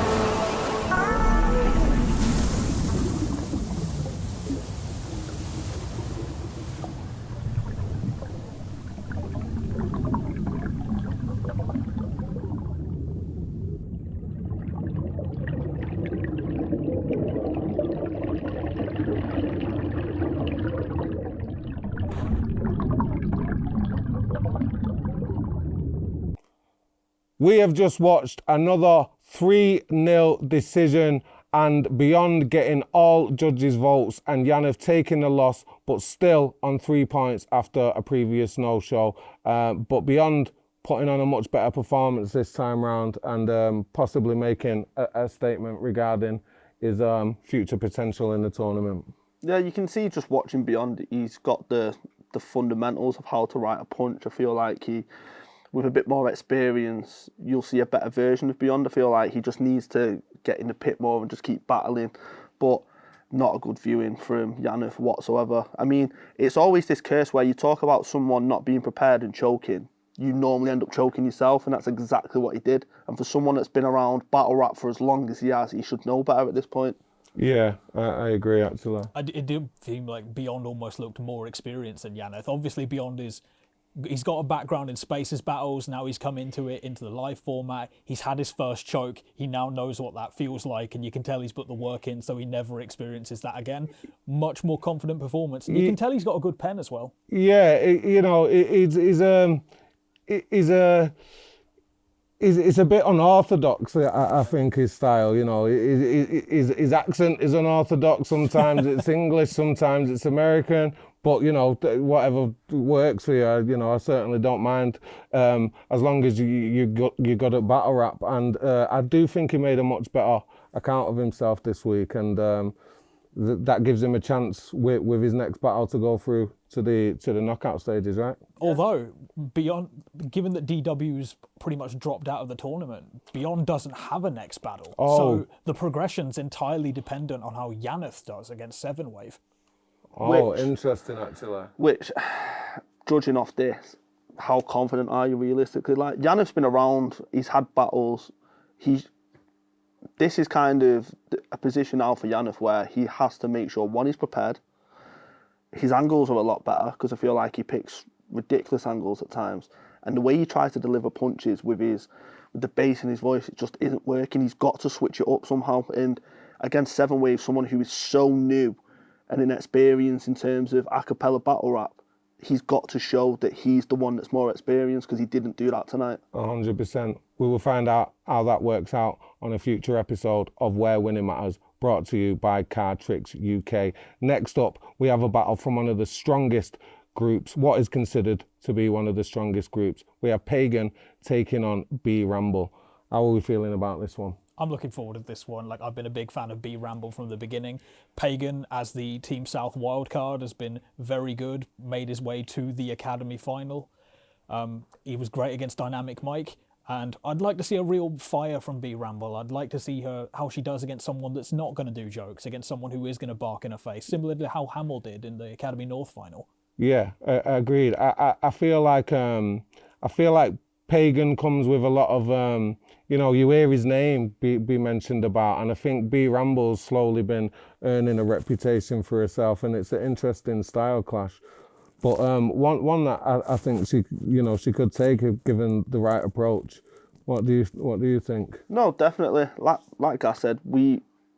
We have just watched another 3-0 decision, and Beyond getting all judges' votes and Yaneth taking the loss, but still on 3 points after a previous no-show. But Beyond putting on a much better performance this time round and possibly making a statement regarding his future potential in the tournament. Yeah, you can see just watching Beyond, he's got the fundamentals of how to write a punch. I feel like with a bit more experience, you'll see a better version of Beyond. I feel like he just needs to get in the pit more and just keep battling. But not a good viewing from Yaneth whatsoever. I mean, it's always this curse where you talk about someone not being prepared and choking. You normally end up choking yourself, and that's exactly what he did. And for someone that's been around battle rap for as long as he has, he should know better at this point. Yeah, I agree, actually. It did seem like Beyond almost looked more experienced than Yaneth. Obviously, Beyond he's got a background in Spaces battles. Now he's come into the live format. He's had his first choke. He now knows what that feels like, and you can tell he's put the work in, so he never experiences that again. Much more confident performance. And you can tell he's got a good pen as well. Yeah, it's a bit unorthodox, I think, his style. You know, his accent is unorthodox. Sometimes it's English, sometimes it's American. But, you know, whatever works for you, you know, I certainly don't mind, as long as you got at battle rap. And I do think he made a much better account of himself this week, and that gives him a chance with his next battle to go through to the knockout stages, right? Although, given that DW's pretty much dropped out of the tournament, Beyond doesn't have a next battle. Oh. So the progression's entirely dependent on how Yaneth does against Seven Wave. Oh, interesting, actually. Which, judging off this, how confident are you realistically? Like, Yaneth's been around, he's had battles, this is kind of a position now for Yaneth where he has to make sure, one, he's prepared. His angles are a lot better, because I feel like he picks ridiculous angles at times. And the way he tries to deliver punches with the bass in his voice, it just isn't working. He's got to switch it up somehow. And against Seven Wave, someone who is so new and inexperienced in terms of a cappella battle rap, he's got to show that he's the one that's more experienced, because he didn't do that tonight. 100%. We will find out how that works out on a future episode of Where Winning Matters, brought to you by Card Tricks UK. Next up, we have a battle from one of the strongest groups, what is considered to be one of the strongest groups. We have Pagan taking on B Ramble. How are we feeling about this one? I'm looking forward to this one. Like, I've been a big fan of B Ramble from the beginning. Pagan, as the Team South wildcard, has been very good, made his way to the Academy final. He was great against Dynamic Mike, and I'd like to see a real fire from B Ramble. I'd like to see how she does against someone that's not going to do jokes, against someone who is going to bark in her face, similar to how Hamill did in the Academy North final. Yeah, agreed. I feel like Pagan comes with a lot of you know, you hear his name be mentioned about, and I think B Ramble's slowly been earning a reputation for herself, and it's an interesting style clash. But one that I think she could take if given the right approach. What do you think? No, definitely. Like I said,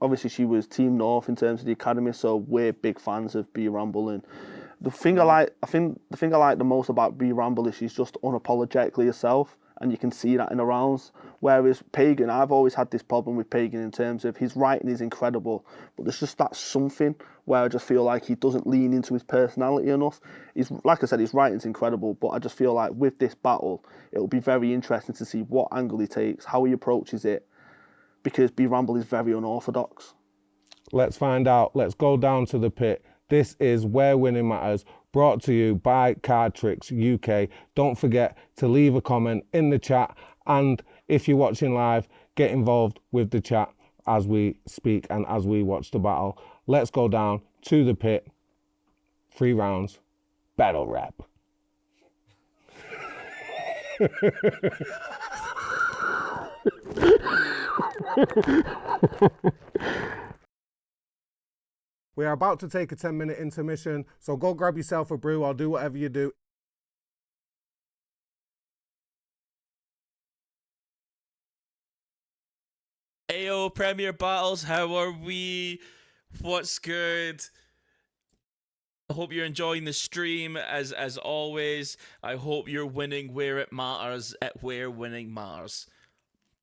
obviously she was Team North in terms of the academy, so we're big fans of B Ramble. And the thing I like the most about B Ramble is she's just unapologetically herself, and you can see that in the rounds. Whereas Pagan, I've always had this problem with Pagan in terms of his writing is incredible, but there's just that something where I just feel like he doesn't lean into his personality enough. Like I said, his writing's incredible, but I just feel like with this battle, it'll be very interesting to see what angle he takes, how he approaches it, because B Ramble is very unorthodox. Let's find out. Let's go down to the pit. This is Where Winning Matters, brought to you by Card Tricks UK. Don't forget to leave a comment in the chat, and if you're watching live, get involved with the chat as we speak and as we watch the battle. Let's go down to the pit. 3 rounds, battle rap. We are about to take a 10-minute intermission, so go grab yourself a brew or do whatever you do. Ayo, Premier Battles, how are we? What's good? I hope you're enjoying the stream as always. I hope you're winning where it matters at Where Winning Matters.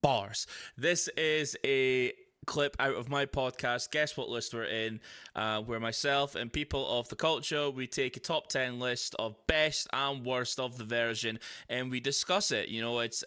Bars. This is a clip out of my podcast, Guess What List We're In, where myself and people of the culture, we take a top 10 list of best and worst of the version and we discuss it. You know, it's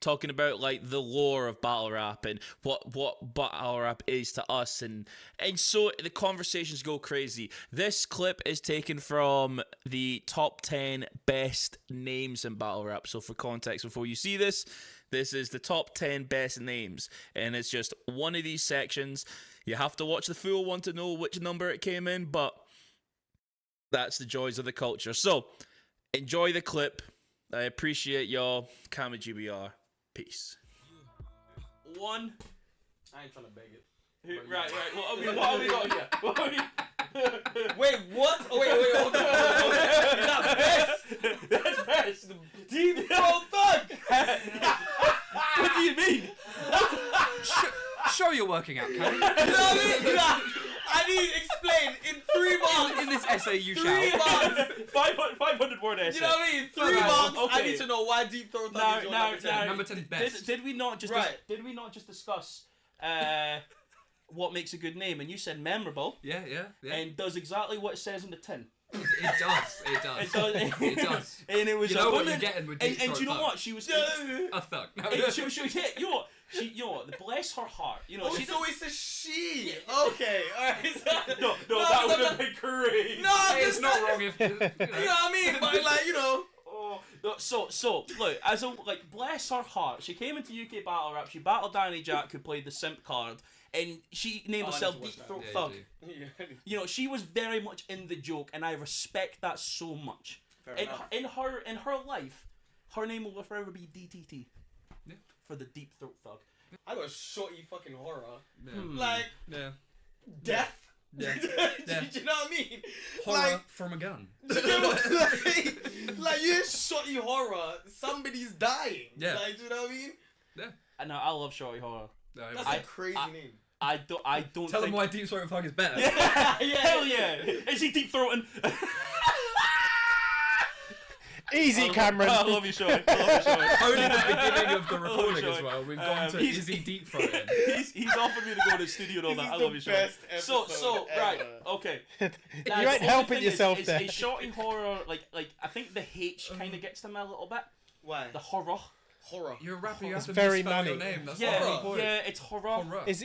talking about like the lore of battle rap and what battle rap is to us, and so the conversations go crazy. This clip is taken from the top 10 best names in battle rap. So for context, before you see this is the top 10 best names, and it's just one of these sections. You have to watch the full one to know which number it came in, but that's the joys of the culture. So, enjoy the clip. I appreciate y'all. Kama GBR. Peace. One. I ain't trying to beg it. Right. What have we got here? Wait, what? Oh, wait, hold on. That's best. That's best. Deep Throat Thug. What do you mean? Show you're working out, Cam. You know what I mean? I need to explain in 3 months. In this essay you shall. 3 months. 500 word essay. You know what I mean? 3 months. Okay. I need to know why Deep Throat Thug is your number 10. Number 10 best. Did we not just discuss what makes a good name? And you said memorable. Yeah. And does exactly what it says in the tin. It does. It does. And it was you know what you're getting with Deep Throat and you know Thug. what? She was a thug. You know what? Bless her heart. You know, so it's a she. Okay, alright. No, that would have been great. No, it's not wrong if you know what I mean. But like, you know. So look, bless her heart. She came into UK battle rap. She battled Danny Jack, who played the simp card, and she named herself Deep Throat Thug. You know, she was very much in the joke, and I respect that so much. In her life, her name will forever be DTT. Yeah. For the Deep Throat Thug. I got shorty fucking horror. Yeah. Like death. Yeah. Do you know what I mean? Horror from a gun. like you shorty horror, somebody's dying. Yeah. Like, do you know what I mean? Yeah. I love shorty horror. That's a crazy name. I don't. Tell them why Deep Throat Thug is better. Yeah. Hell yeah. Is he deep throating? Easy, Cameron. I love you, Sean. Only the beginning of the recording as well. We've gone to is he deep throating? He's offered me to go to the studio and all that. I love you, Sean. So right, okay. You ain't helping yourself is, there. Is shorty horror like I think the H kind of gets to me a little bit. Why? The horror. Horror. You're a rapper. You have it's to very misspell money. Your name. That's yeah, the whole point. Yeah, it's horror. It's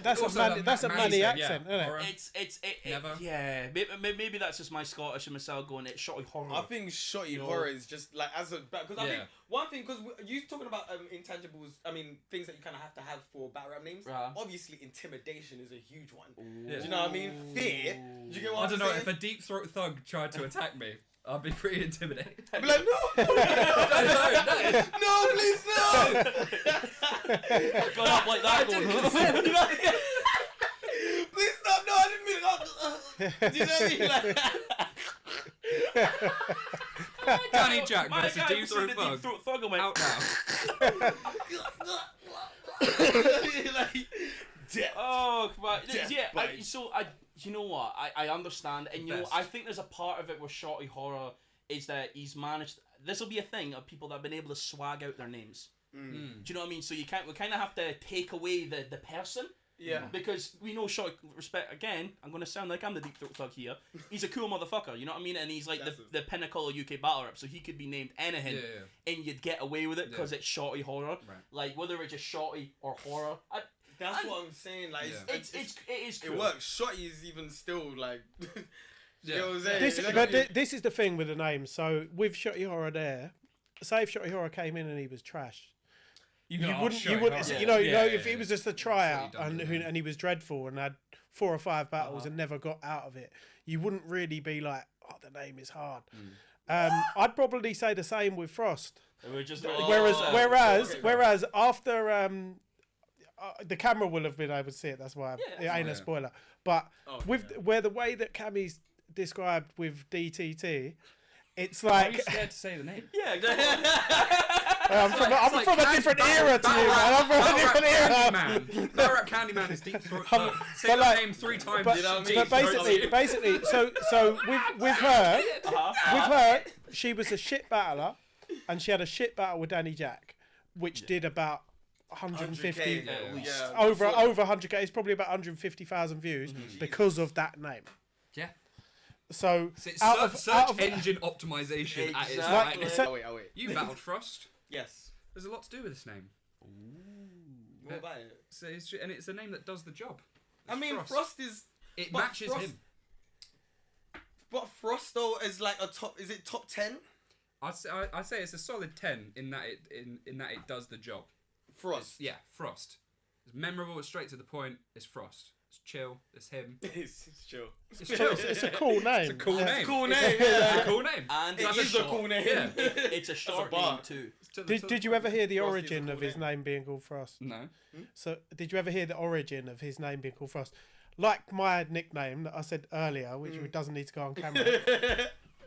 that's a money accent, isn't it? Never. Yeah, maybe that's just my Scottish and myself going. It's shorty horror. I think shorty horror is just like because I think one thing because you talking about intangibles. I mean things that you kind of have for battle rap names. Right. Obviously, intimidation is a huge one. Do you know what I mean? Fear. Do you get what I don't know saying? if a Deep Throat Thug tried to attack me. I'll be pretty intimidated. I'll be like, no, no, please, no. Got up like that, going, huh? Please stop, no, I didn't mean it. Do you know what I mean? Like, Danny Jack My versus guy Deep was Throat seeing the Thug. Deep Throat Thug and went, Out now. Oh, come on. Death Yeah, by- you know what? I understand, and you know, Best. I think there's a part of it with Shorty Horror is that he's managed. This will be a thing of people that have been able to swag out their names. Do you know what I mean? So we kind of have to take away the person. Yeah. Because we know Shorty, respect, again, I'm going to sound like I'm the Deep Throat Thug here. He's a cool motherfucker, you know what I mean? And he's like the pinnacle of UK battle rap, so he could be named anything, and you'd get away with it because it's Shorty Horror. Right. Like, whether it's just Shorty or Horror. That's what I'm saying. Like, it is cool. It works. Shorty is even still like. You know what I'm saying? This is the thing with the name. So with Shotty Horror there, say if Shotty Horror came in and he was trash, you wouldn't, if he was just a tryout and he was dreadful and had 4 or 5 battles and never got out of it, you wouldn't really be like, oh, the name is hard. I'd probably say the same with Frost. Whereas after the camera will have been able to see it. That's why it ain't a spoiler. But where the way that Cammy's described with DTT, it's like. Are you scared to say the name? Yeah, I'm from a different era to you, man. I'm from a different era. Battle Rap Candyman is Deep Throat Thug. Say that name 3 times. But basically, so with her, she was a shit battler, and she had a shit battle with Danny Jack, which did about 150 over 100k. It's probably about 150,000 views because of that name. Yeah. So search engine optimization at its finest. Oh wait. You battled Frost. Yes. There's a lot to do with this name. What about it? So it's a name that does the job. I mean, Frost is. It matches him. But Frost though is like a top. Is it top 10? I'd say it's a solid 10 in that it does the job. Frost. Yeah, Frost. It's memorable. It's straight to the point. It's Frost. It's chill. It's him. It's chill. It's a cool name. It's a cool name. It's a cool name. It's a cool name. And it is a cool name. Yeah. It's a short name too. Did you ever hear the origin of his name being called Frost? No. So did you ever hear the origin of his name being called Frost? Like my nickname that I said earlier, which doesn't need to go on camera.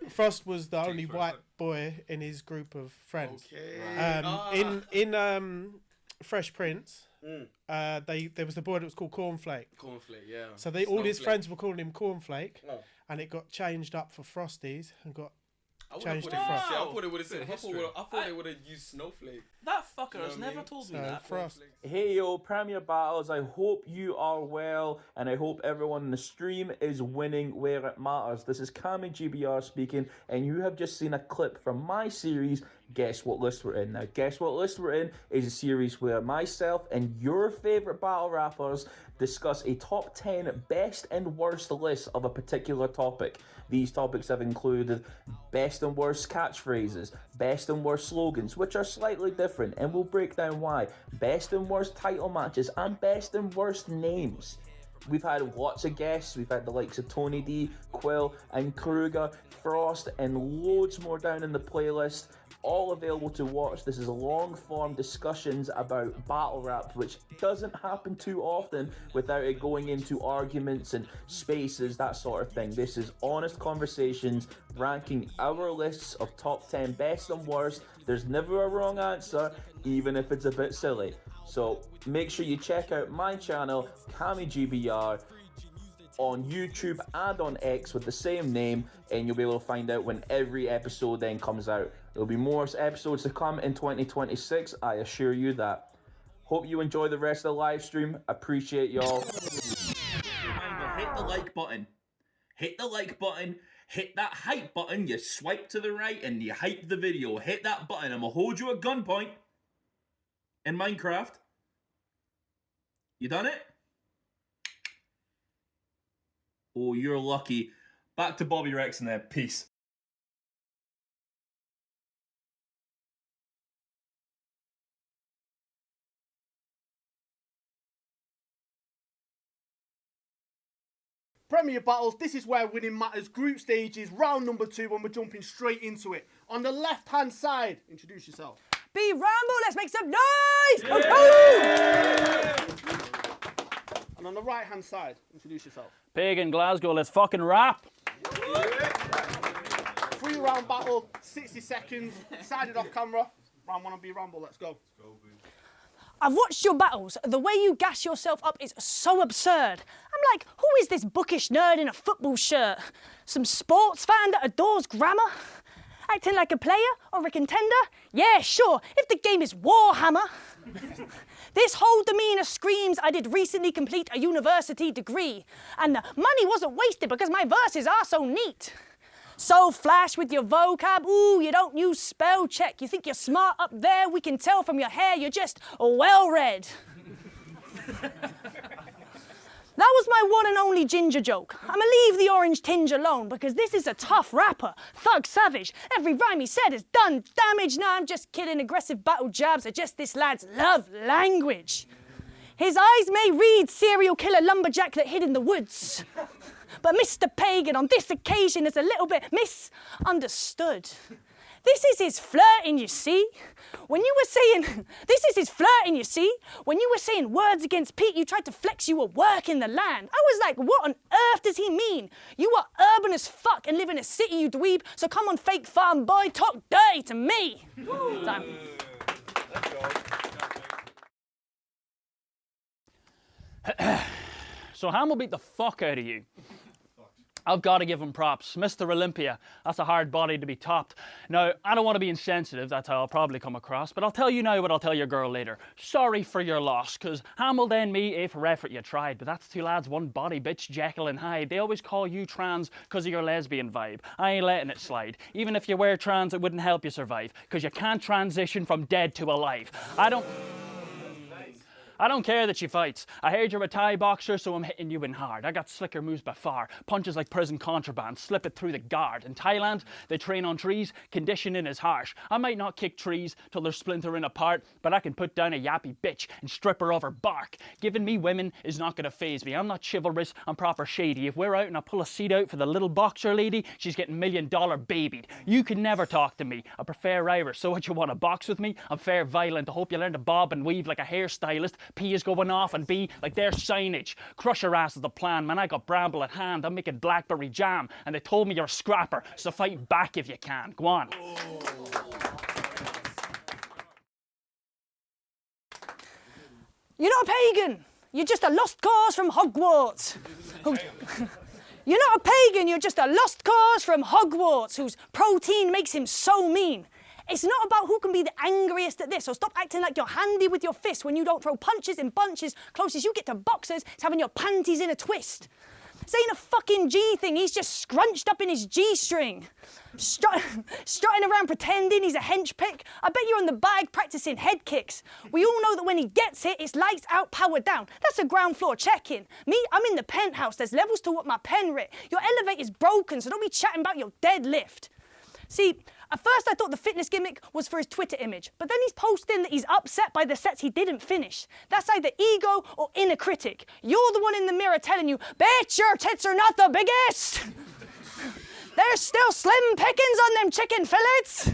Frost was the only white boy in his group of friends. Okay. In Fresh Prince, there was the boy that was called Cornflake. Cornflake, yeah. So all his friends were calling him Cornflake, and it got changed up for Frosties and got changed to Frost. I thought it would have said. I thought they would have used Snowflake. That fucker has never told me that. Frost. Hey yo, Premier Battles, I hope you are well, and I hope everyone in the stream is winning where it matters. This is Kami GBR speaking, and you have just seen a clip from my series, Guess What List We're In. Now, Guess What List We're In is a series where myself and your favourite battle rappers discuss a top 10 best and worst list of a particular topic. These topics have included best and worst catchphrases, best and worst slogans, which are slightly different, and we'll break down why, best and worst title matches, and best and worst names. We've had lots of guests. We've had the likes of Tony D, Quill, and Kruger, Frost, and loads more down in the playlist. All available to watch. This is long-form discussions about battle rap, which doesn't happen too often without it going into arguments and spaces, that sort of thing. This is honest conversations, ranking our lists of top 10 best and worst. There's never a wrong answer, even if it's a bit silly. So make sure you check out my channel, KamiGBR, on YouTube and on X with the same name, and you'll be able to find out when every episode then comes out. There'll be more episodes to come in 2026, I assure you that. Hope you enjoy the rest of the live stream. Appreciate y'all. Reminder, hit the like button. Hit the like button. Hit that hype button. You swipe to the right and you hype the video. Hit that button. I'm gonna hold you at gunpoint in Minecraft. You done it? Oh, you're lucky. Back to Bobby Rex and then peace. Premier Battles, this is where winning matters. Group stages, round number 2, when we're jumping straight into it. On the left-hand side, introduce yourself. B Ramble, let's make some noise! Yeah. And on the right-hand side, introduce yourself. Pagan, Glasgow, let's fucking rap. 3-round battle, 60 seconds, decided off camera. Round 1 on B Ramble, let's go. I've watched your battles. The way you gas yourself up is so absurd. I'm like, who is this bookish nerd in a football shirt? Some sports fan that adores grammar? Acting like a player or a contender? Yeah, sure, if the game is Warhammer. This whole demeanour screams I did recently complete a university degree, and the money wasn't wasted because my verses are so neat. So flash with your vocab, ooh, you don't use spell check. You think you're smart up there, we can tell from your hair you're just well-read. That was my one and only ginger joke. I'ma leave the orange tinge alone because this is a tough rapper, thug savage. Every rhyme he said has done damage. Nah, I'm just kidding. Aggressive battle jabs are just this lad's love language. His eyes may read serial killer lumberjack that hid in the woods. But Mr. Pagan on this occasion is a little bit misunderstood. This is his flirting, you see. When you were saying, this is his flirting, you see. When you were saying words against Pete, you tried to flex you were working the land. I was like, what on earth does he mean? You are urban as fuck and live in a city, you dweeb. So come on, fake farm boy, talk dirty to me. Time. So Ham will beat the fuck out of you. I've got to give him props. Mr. Olympia, that's a hard body to be topped. Now, I don't want to be insensitive, that's how I'll probably come across, but I'll tell you now what I'll tell your girl later. Sorry for your loss, because Hamill then me, if for effort you tried, but that's two lads, one body, bitch, Jekyll and Hyde. They always call you trans because of your lesbian vibe. I ain't letting it slide. Even if you were trans, it wouldn't help you survive, because you can't transition from dead to alive. I don't care that she fights. I heard you're a Thai boxer, so I'm hitting you in hard. I got slicker moves by far. Punches like prison contraband, slip it through the guard. In Thailand, they train on trees, conditioning is harsh. I might not kick trees till they're splintering apart, but I can put down a yappy bitch and strip her of her bark. Giving me women is not gonna faze me. I'm not chivalrous, I'm proper shady. If we're out and I pull a seat out for the little boxer lady, she's getting $1 million babied. You can never talk to me. I prefer Irish, so what, you wanna box with me? I'm fair violent. I hope you learn to bob and weave like a hairstylist. P is going off and B like their signage. Crush your ass is the plan, man. I got Bramble at hand. I'm making blackberry jam, and they told me you're a scrapper, so fight back if you can. Go on. You're not a pagan. You're just a lost cause from Hogwarts. You're not a pagan. You're just a lost cause from Hogwarts whose protein makes him so mean. It's not about who can be the angriest at this, so stop acting like you're handy with your fists when you don't throw punches in bunches. Closest you get to boxers is having your panties in a twist. This ain't a fucking G thing, he's just scrunched up in his G-string. Strutting around pretending he's a hench pick. I bet you're on the bag practicing head kicks. We all know that when he gets hit, it's lights out, power down. That's a ground floor check-in. Me, I'm in the penthouse, there's levels to what my pen writ. Your elevator's broken, so don't be chatting about your deadlift. See, at first I thought the fitness gimmick was for his Twitter image, but then he's posting that he's upset by the sets he didn't finish. That's either ego or inner critic. You're the one in the mirror telling you, bitch, your tits are not the biggest. There's still slim pickings on them chicken fillets.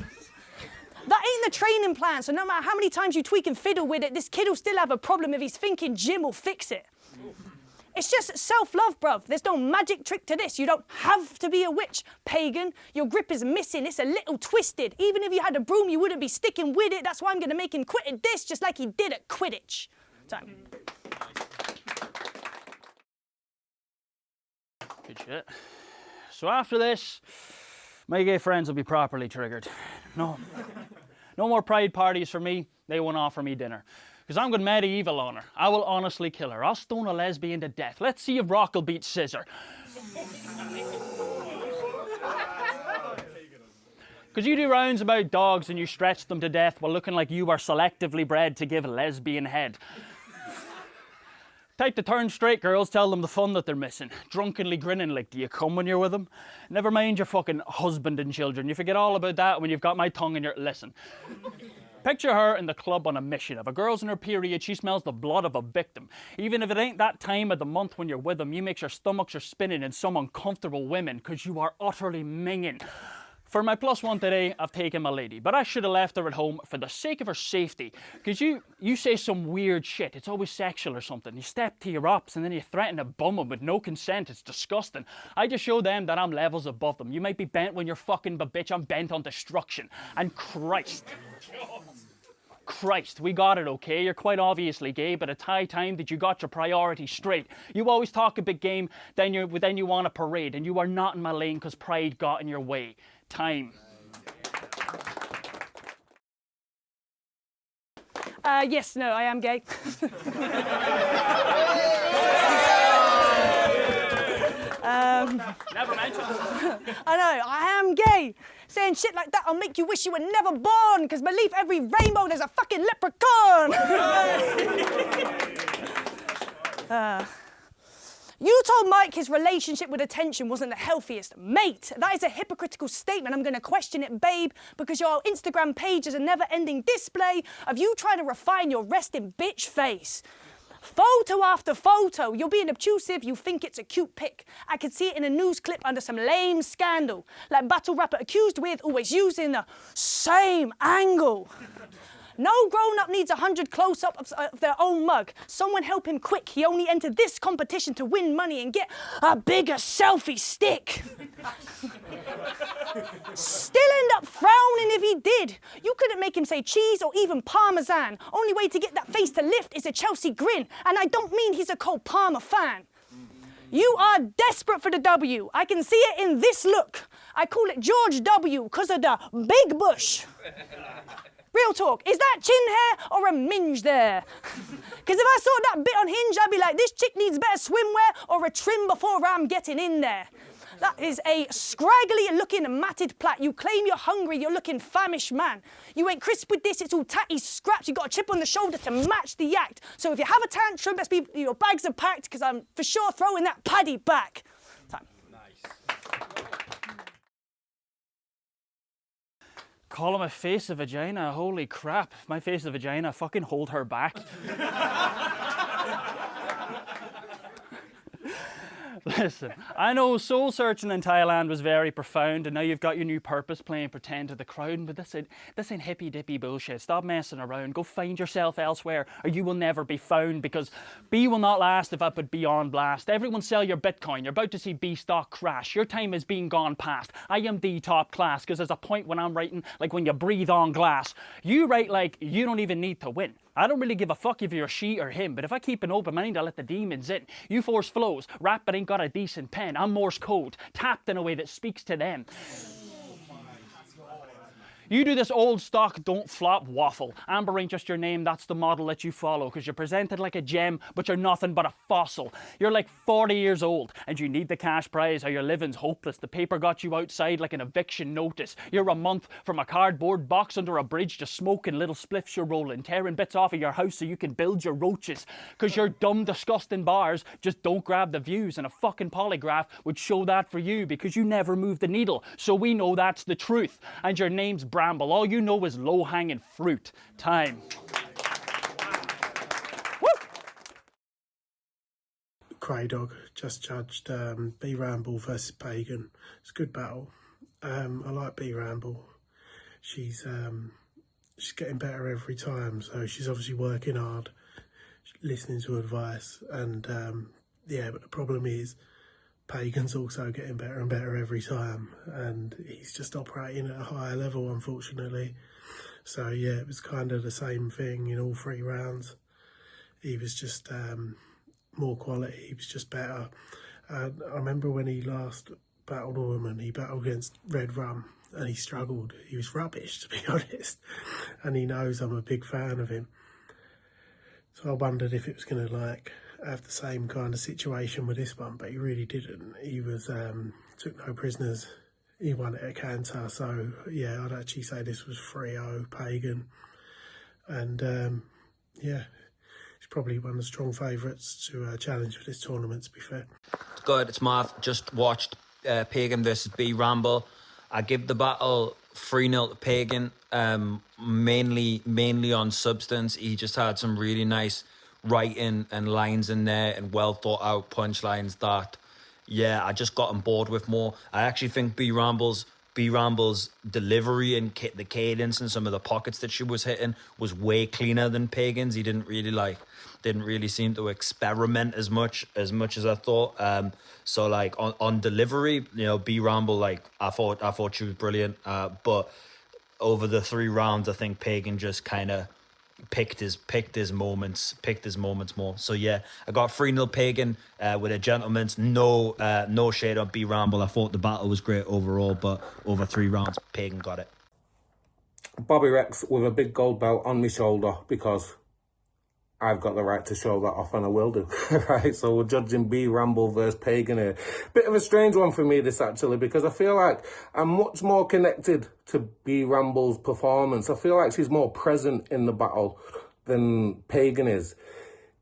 That ain't the training plan, so no matter how many times you tweak and fiddle with it, this kid will still have a problem if he's thinking gym will fix it. It's just self-love, bruv. There's no magic trick to this. You don't have to be a witch, pagan. Your grip is missing. It's a little twisted. Even if you had a broom, you wouldn't be sticking with it. That's why I'm going to make him quit at this, just like he did at Quidditch. Time. Good shit. So after this, my gay friends will be properly triggered. No more pride parties for me. They won't offer me dinner. Because I'm going medieval on her. I will honestly kill her. I'll stone a lesbian to death. Let's see if Rock will beat Scissor. Because you do rounds about dogs and you stretch them to death while looking like you are selectively bred to give a lesbian head. Type to turn straight girls, tell them the fun that they're missing. Drunkenly grinning like, do you come when you're with them? Never mind your fucking husband and children. You forget all about that when you've got my tongue in your... Listen. Picture her in the club on a mission. If a girl's in her period, she smells the blood of a victim. Even if it ain't that time of the month when you're with them, you make your stomachs are spinning in some uncomfortable women because you are utterly minging. For my +1 today, I've taken my lady, but I should have left her at home for the sake of her safety. Because you say some weird shit, it's always sexual or something. You step to your ups and then you threaten to bum them with no consent, it's disgusting. I just show them that I'm levels above them. You might be bent when you're fucking, but bitch, I'm bent on destruction. And Christ, we got it, okay? You're quite obviously gay, but it's high time that you got your priorities straight. You always talk a big game, then you want a parade, and you are not in my lane because pride got in your way. Time. Yes, no, I am gay. Never mentioned. I know, I am gay. Saying shit like that will make you wish you were never born, because beneath every rainbow there's a fucking leprechaun. You told Mike his relationship with attention wasn't the healthiest. Mate, that is a hypocritical statement. I'm going to question it, babe, because your Instagram page is a never-ending display of you trying to refine your resting bitch face. Photo after photo, you're being obtrusive, you think it's a cute pic. I could see it in a news clip under some lame scandal. Like battle rapper accused with always using the same angle. No grown-up needs 100 close-ups of their own mug. Someone help him quick. He only entered this competition to win money and get a bigger selfie stick. Still end up frowning if he did. You couldn't make him say cheese or even parmesan. Only way to get that face to lift is a Chelsea grin. And I don't mean he's a Cole Palmer fan. You are desperate for the W. I can see it in this look. I call it George W. because of the big bush. Real talk, is that chin hair or a minge there? Because if I saw that bit on Hinge, I'd be like, this chick needs better swimwear or a trim before I'm getting in there. That is a scraggly looking matted plait. You claim you're hungry, you're looking famished, man. You ain't crisp with this, it's all tatty scraps. You got a chip on the shoulder to match the act. So if you have a tantrum, best be your bags are packed, because I'm for sure throwing that paddy back. Time. Call him a face of vagina, holy crap. If my face of vagina, fucking hold her back. Listen, I know soul searching in Thailand was very profound, and now you've got your new purpose playing pretend to the crowd, but this ain't hippy dippy bullshit. Stop messing around. Go find yourself elsewhere, or you will never be found, because B will not last if I put B on blast. Everyone sell your Bitcoin. You're about to see B stock crash. Your time is being gone past. I am the top class, because there's a point when I'm writing like when you breathe on glass. You write like you don't even need to win. I don't really give a fuck if you're she or him, but if I keep an open mind, I'll let the demons in. You force flows, rap but ain't got a decent pen. I'm Morse code, tapped in a way that speaks to them. You do this old stock, don't flop waffle. Amber ain't just your name, that's the model that you follow, because you're presented like a gem, but you're nothing but a fossil. You're like 40 years old, and you need the cash prize, or your living's hopeless. The paper got you outside like an eviction notice. You're a month from a cardboard box under a bridge, just smoking little spliffs you're rolling, tearing bits off of your house so you can build your roaches. Because your dumb, disgusting bars just don't grab the views, and a fucking polygraph would show that for you, because you never moved the needle. So we know that's the truth. And your name's Bramble. All you know is low-hanging fruit. Time. Cray Dog just judged B Ramble versus Pagan. It's a good battle. I like B Ramble. She's getting better every time, so she's obviously working hard, listening to advice, and yeah. But the problem is, Pagan's also getting better and better every time, and he's just operating at a higher level, unfortunately. So yeah, it was kind of the same thing in all 3 rounds. He was just more quality, he was just better. I remember when he last battled a woman, he battled against Red Rum, and he struggled. He was rubbish, to be honest, and he knows I'm a big fan of him. So I wondered if it was going to have the same kind of situation with this one, but he really didn't. He was took no prisoners. He won it at Cantor, so yeah, I'd actually say this was 3-0 Pagan, and yeah, he's probably one of the strong favourites to challenge for this tournament, to be fair. Good, it's Marv. Just watched Pagan versus B Ramble. I give the battle 3-0 to Pagan, mainly on substance. He just had some really nice writing and lines in there and well thought out punchlines that, yeah, I just got on board with more. I actually think B Ramble's delivery and the cadence and some of the pockets that she was hitting was way cleaner than Pagan's. He didn't really seem to experiment as much as I thought. So like on delivery, B Ramble, like I thought she was brilliant. But over the 3 rounds, I think Pagan just kind of picked his moments more. So yeah, I got 3-0 Pagan with a gentleman's. No shade on B Ramble. I thought the battle was great overall, but over 3 rounds, Pagan got it. Bobby Rex with a big gold belt on my shoulder because I've got the right to show that off, and I will do. Right, so we're judging B Ramble versus Pagan here. Bit of a strange one for me, this, actually, because I feel like I'm much more connected to B Ramble's performance. I feel like she's more present in the battle than Pagan is,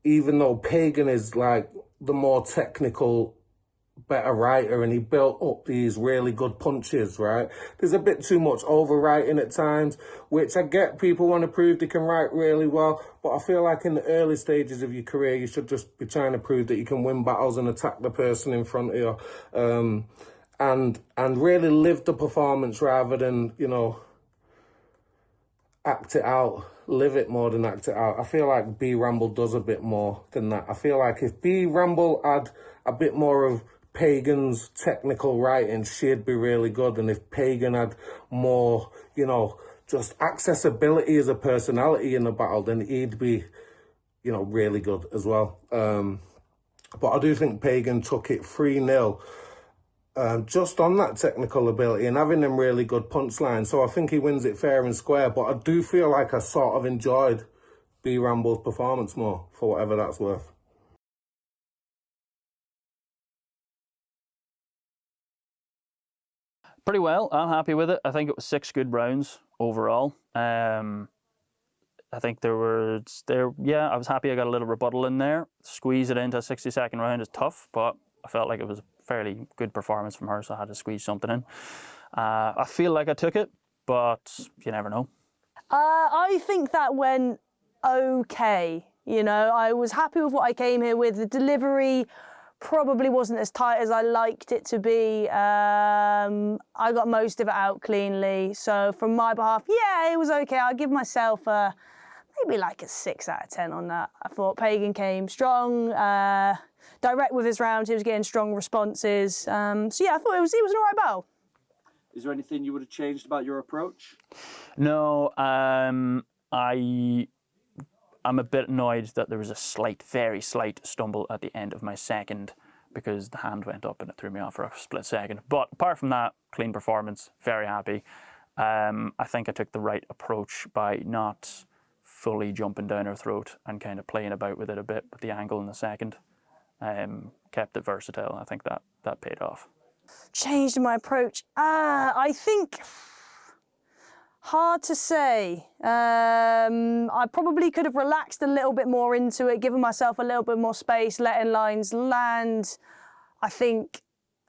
even though Pagan is like the more technical, better writer, and he built up these really good punches, right? There's a bit too much overwriting at times, which I get. People want to prove they can write really well, but I feel like in the early stages of your career, you should just be trying to prove that you can win battles and attack the person in front of you, and really live the performance rather than, act it out. Live it more than act it out. I feel like B Ramble does a bit more than that. I feel like if B Ramble had a bit more of Pagan's technical writing, she'd be really good. And if Pagan had more, just accessibility as a personality in the battle, then he'd be, really good as well. But I do think Pagan took it 3-0 just on that technical ability and having them really good punchlines. So I think he wins it fair and square. But I do feel like I sort of enjoyed B Ramble's performance more, for whatever that's worth. Pretty well. I'm happy with it. I think it was 6 good rounds overall. I think I was happy I got a little rebuttal in there. Squeeze it into a 60-second round is tough, but I felt like it was a fairly good performance from her, so I had to squeeze something in. I feel like I took it, but you never know. I think that went okay. I was happy with what I came here with. The delivery probably wasn't as tight as I liked it to be. I got most of it out cleanly. So from my behalf, yeah, it was okay. I'll give myself maybe like a 6 out of 10 on that. I thought Pagan came strong, direct with his round. He was getting strong responses. So yeah, I thought it was an all right battle. Is there anything you would have changed about your approach? No, I'm a bit annoyed that there was a very slight stumble at the end of my second because the hand went up and it threw me off for a split second. But apart from that, clean performance, very happy. I think I took the right approach by not fully jumping down her throat and kind of playing about with it a bit with the angle in the second. Kept it versatile. I think that paid off. Changed my approach. I think... Hard to say. I probably could have relaxed a little bit more into it, given myself a little bit more space, letting lines land. I think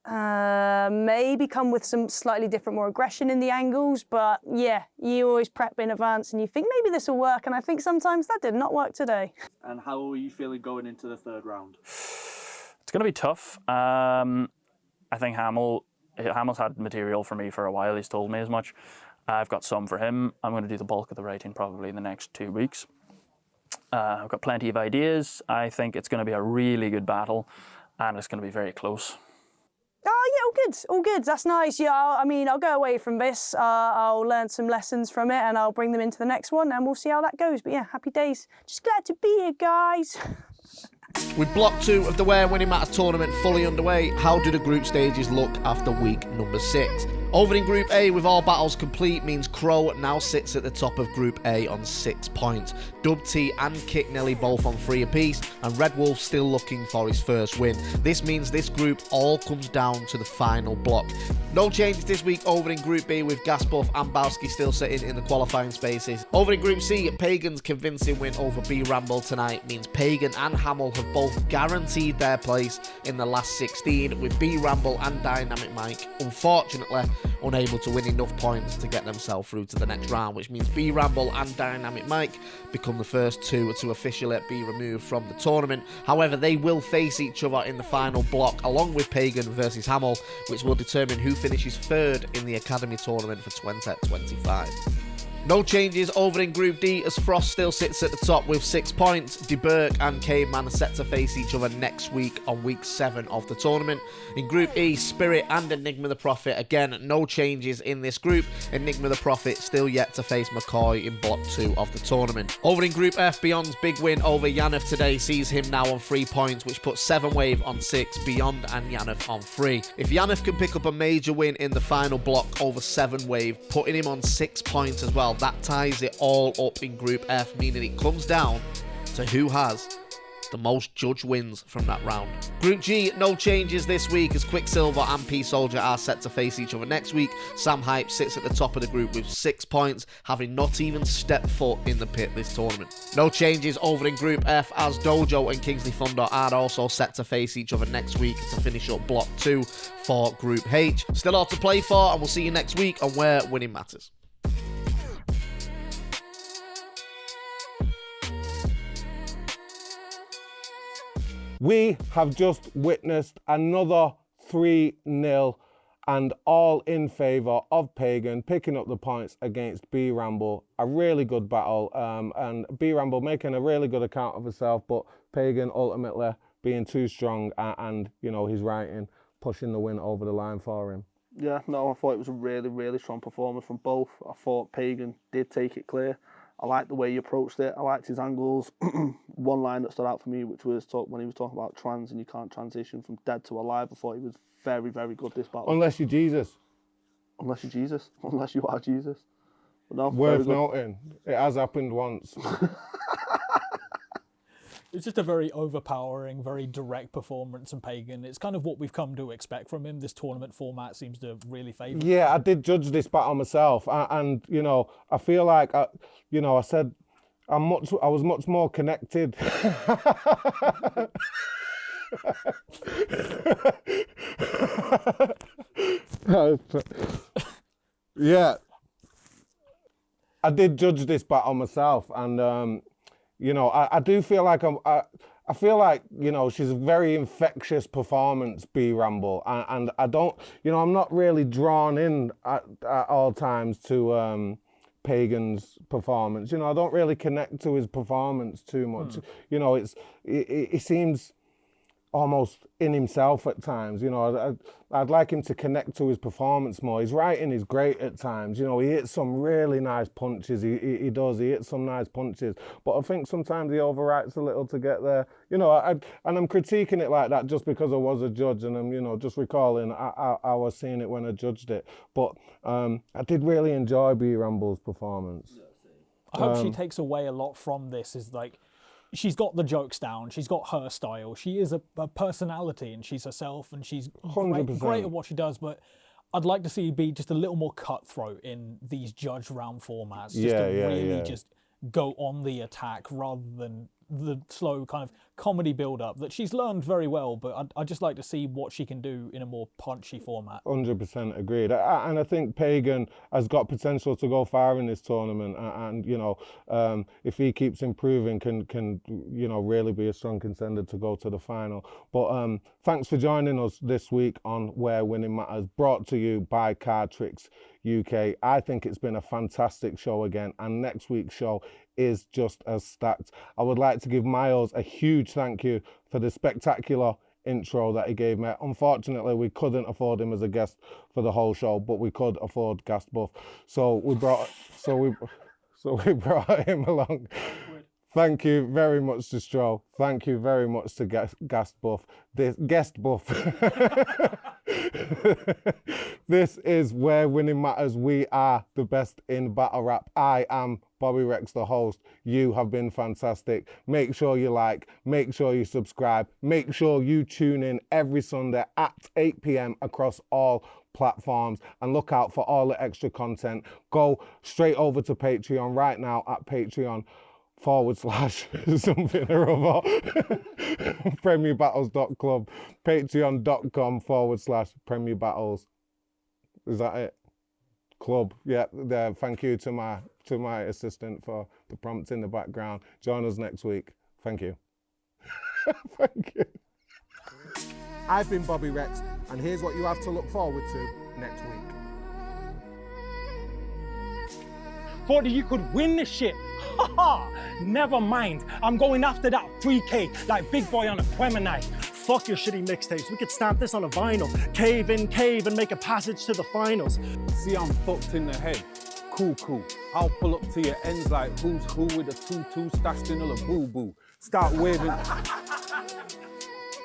maybe come with some slightly different, more aggression in the angles. But yeah, you always prep in advance and you think maybe this will work. And I think sometimes that did not work today. And how are you feeling going into the 3rd round? It's going to be tough. I think Hamill's had material for me for a while. He's told me as much. I've got some for him. I'm going to do the bulk of the writing probably in the next 2 weeks. I've got plenty of ideas. I think it's going to be a really good battle, and it's going to be very close. Oh, yeah, all good. That's nice. Yeah, I'll go away from this. I'll learn some lessons from it, and I'll bring them into the next one, and we'll see how that goes. But yeah, happy days. Just glad to be here, guys. With block 2 of the Where Winning Matters tournament fully underway, how do the group stages look after week number 6? Over in Group A with all battles complete means Crow now sits at the top of Group A on 6 points. Dub T and Kick Nelly both on 3 apiece, and Red Wolf still looking for his first win. This means this group all comes down to the final block. No changes this week over in Group B with Gaspuff and Bowski still sitting in the qualifying spaces. Over in Group C, Pagan's convincing win over B Ramble tonight means Pagan and Hamill have both guaranteed their place in the last 16, with B Ramble and Dynamic Mike unfortunately unable to win enough points to get themselves through to the next round, which means B Ramble and Dynamic Mike become the first two to officially be removed from the tournament. However, they will face each other in the final block along with Pagan versus Hamill, which will determine who finishes third in the Academy tournament for 2025. No changes over in Group D as Frost still sits at the top with 6 points. DeBurke and Caveman are set to face each other next week on week 7 of the tournament. In Group E, Spirit and Enigma the Prophet, again, no changes in this group. Enigma the Prophet still yet to face McCoy in Block 2 of the tournament. Over in Group F, Beyond's big win over Yaneth today sees him now on 3 points, which puts 7 Wave on 6, Beyond and Yaneth on 3. If Yaneth can pick up a major win in the final block over 7 Wave, putting him on 6 points as well, that ties it all up in Group F, meaning it comes down to who has the most judge wins from that round. Group G, no changes this week as Quicksilver and P-Soldier are set to face each other next week. Sam Hype sits at the top of the group with 6 points, having not even stepped foot in the pit this tournament. No changes over in Group F as Dojo and Kingsley Thunder are also set to face each other next week to finish up Block 2 for Group H. Still all to play for, and we'll see you next week on Where Winning Matters. We have just witnessed another 3-0 and all in favour of Pagan picking up the points against B Ramble. A really good battle and B Ramble making a really good account of himself, but Pagan ultimately being too strong and you know, his writing pushing the win over the line for him. Yeah, no, I thought it was a really, really strong performance from both. I thought Pagan did take it clear. I liked the way he approached it. I liked his angles. One line that stood out for me, which was when he was talking about trans and you can't transition from dead to alive. I thought he was very, very good this battle. Unless you're Jesus. Unless you're Jesus. Unless you are Jesus. But no, worth noting. It has happened once. It's just a very overpowering, very direct performance from Pagan. It's kind of what we've come to expect from him. This tournament format seems to really favour. Yeah, I did judge this battle myself, and you know, I feel like I said I was much more connected. Yeah, I did judge this battle myself, and you know, I do feel like I feel like, you know, she's a very infectious performance, B Ramble, and I don't, you know, I'm not really drawn in at all times to Pagan's performance. You know, I don't really connect to his performance too much. You know, it seems almost in himself at times. You know, I'd like him to connect to his performance more. His writing is great at times. You know, he hits some really nice punches. He does. He hits some nice punches. But I think sometimes he overwrites a little to get there. You know, and I'm critiquing it like that just because I was a judge and I'm, you know, just recalling I was seeing it when I judged it. But I did really enjoy B Ramble's performance. I hope she takes away a lot from this. Is like, she's got the jokes down, she's got her style, she is a personality and she's herself and she's great at what she does, but I'd like to see her be just a little more cutthroat in these judge round formats, just go on the attack rather than the slow kind of comedy build-up that she's learned very well, but I'd just like to see what she can do in a more punchy format. 100% agreed. And I think Pagan has got potential to go far in this tournament, and you know, if he keeps improving, can you know, really be a strong contender to go to the final. But thanks for joining us this week on Where Winning Matters, brought to you by Card Tricks UK. I think it's been a fantastic show again, and next week's show is just as stacked. I would like to give Miles a huge thank you for the spectacular intro that he gave me. Unfortunately, we couldn't afford him as a guest for the whole show, but we could afford Gast Buff, so we brought him along. Thank you very much to Stroh. Thank you very much to Gast Buff. Guest Buff. This is Where Winning Matters. We are the best in battle rap. I am Bobby Rex, the host. You have been fantastic. Make sure you like, make sure you subscribe, make sure you tune in every Sunday at 8 p.m. across all platforms, and look out for all the extra content. Go straight over to Patreon right now at Patreon/something or other. PremierBattles.club, patreon.com/PremierBattles. Is that it? Club. Yeah. Thank you to my assistant for the prompts in the background. Join us next week. Thank you. Thank you. I've been Bobby Rex, and here's what you have to look forward to next week. Thought that you could win this shit. Haha, never mind. I'm going after that 3K like big boy on a Quemmer night. Fuck your shitty mixtapes. We could stamp this on a vinyl. Cave and make a passage to the finals. See, I'm fucked in the head. Cool. I'll pull up to your ends like who's who with a tutu stashed in a boo-boo. Start waving.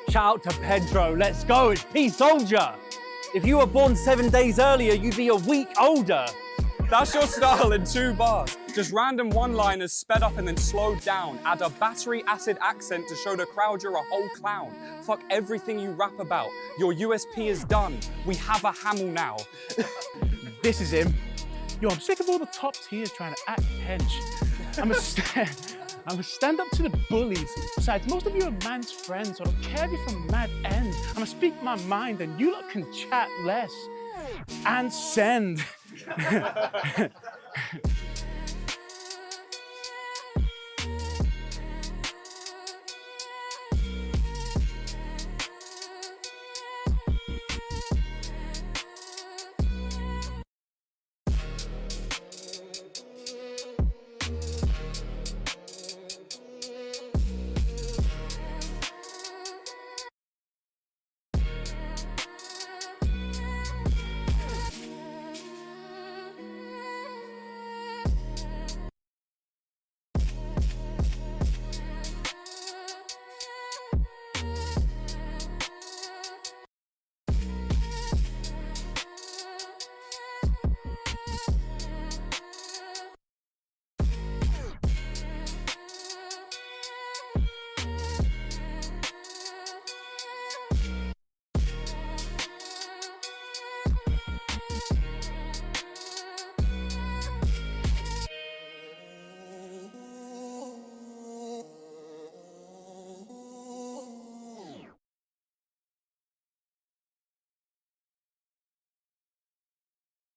Shout out to Pedro. Let's go. It's P Soldier. If you were born 7 days earlier, you'd be a week older. That's your style in 2 bars. Just random one-liners sped up and then slowed down. Add a battery acid accent to show the crowd you're a whole clown. Fuck everything you rap about. Your USP is done. We have a Hamill now. This is him. Yo, I'm sick of all the top tiers trying to act hench. I'm a stand up to the bullies. Besides, most of you are man's friends, so I don't care if you're from mad ends. I'm gonna speak my mind and you lot can chat less. And send.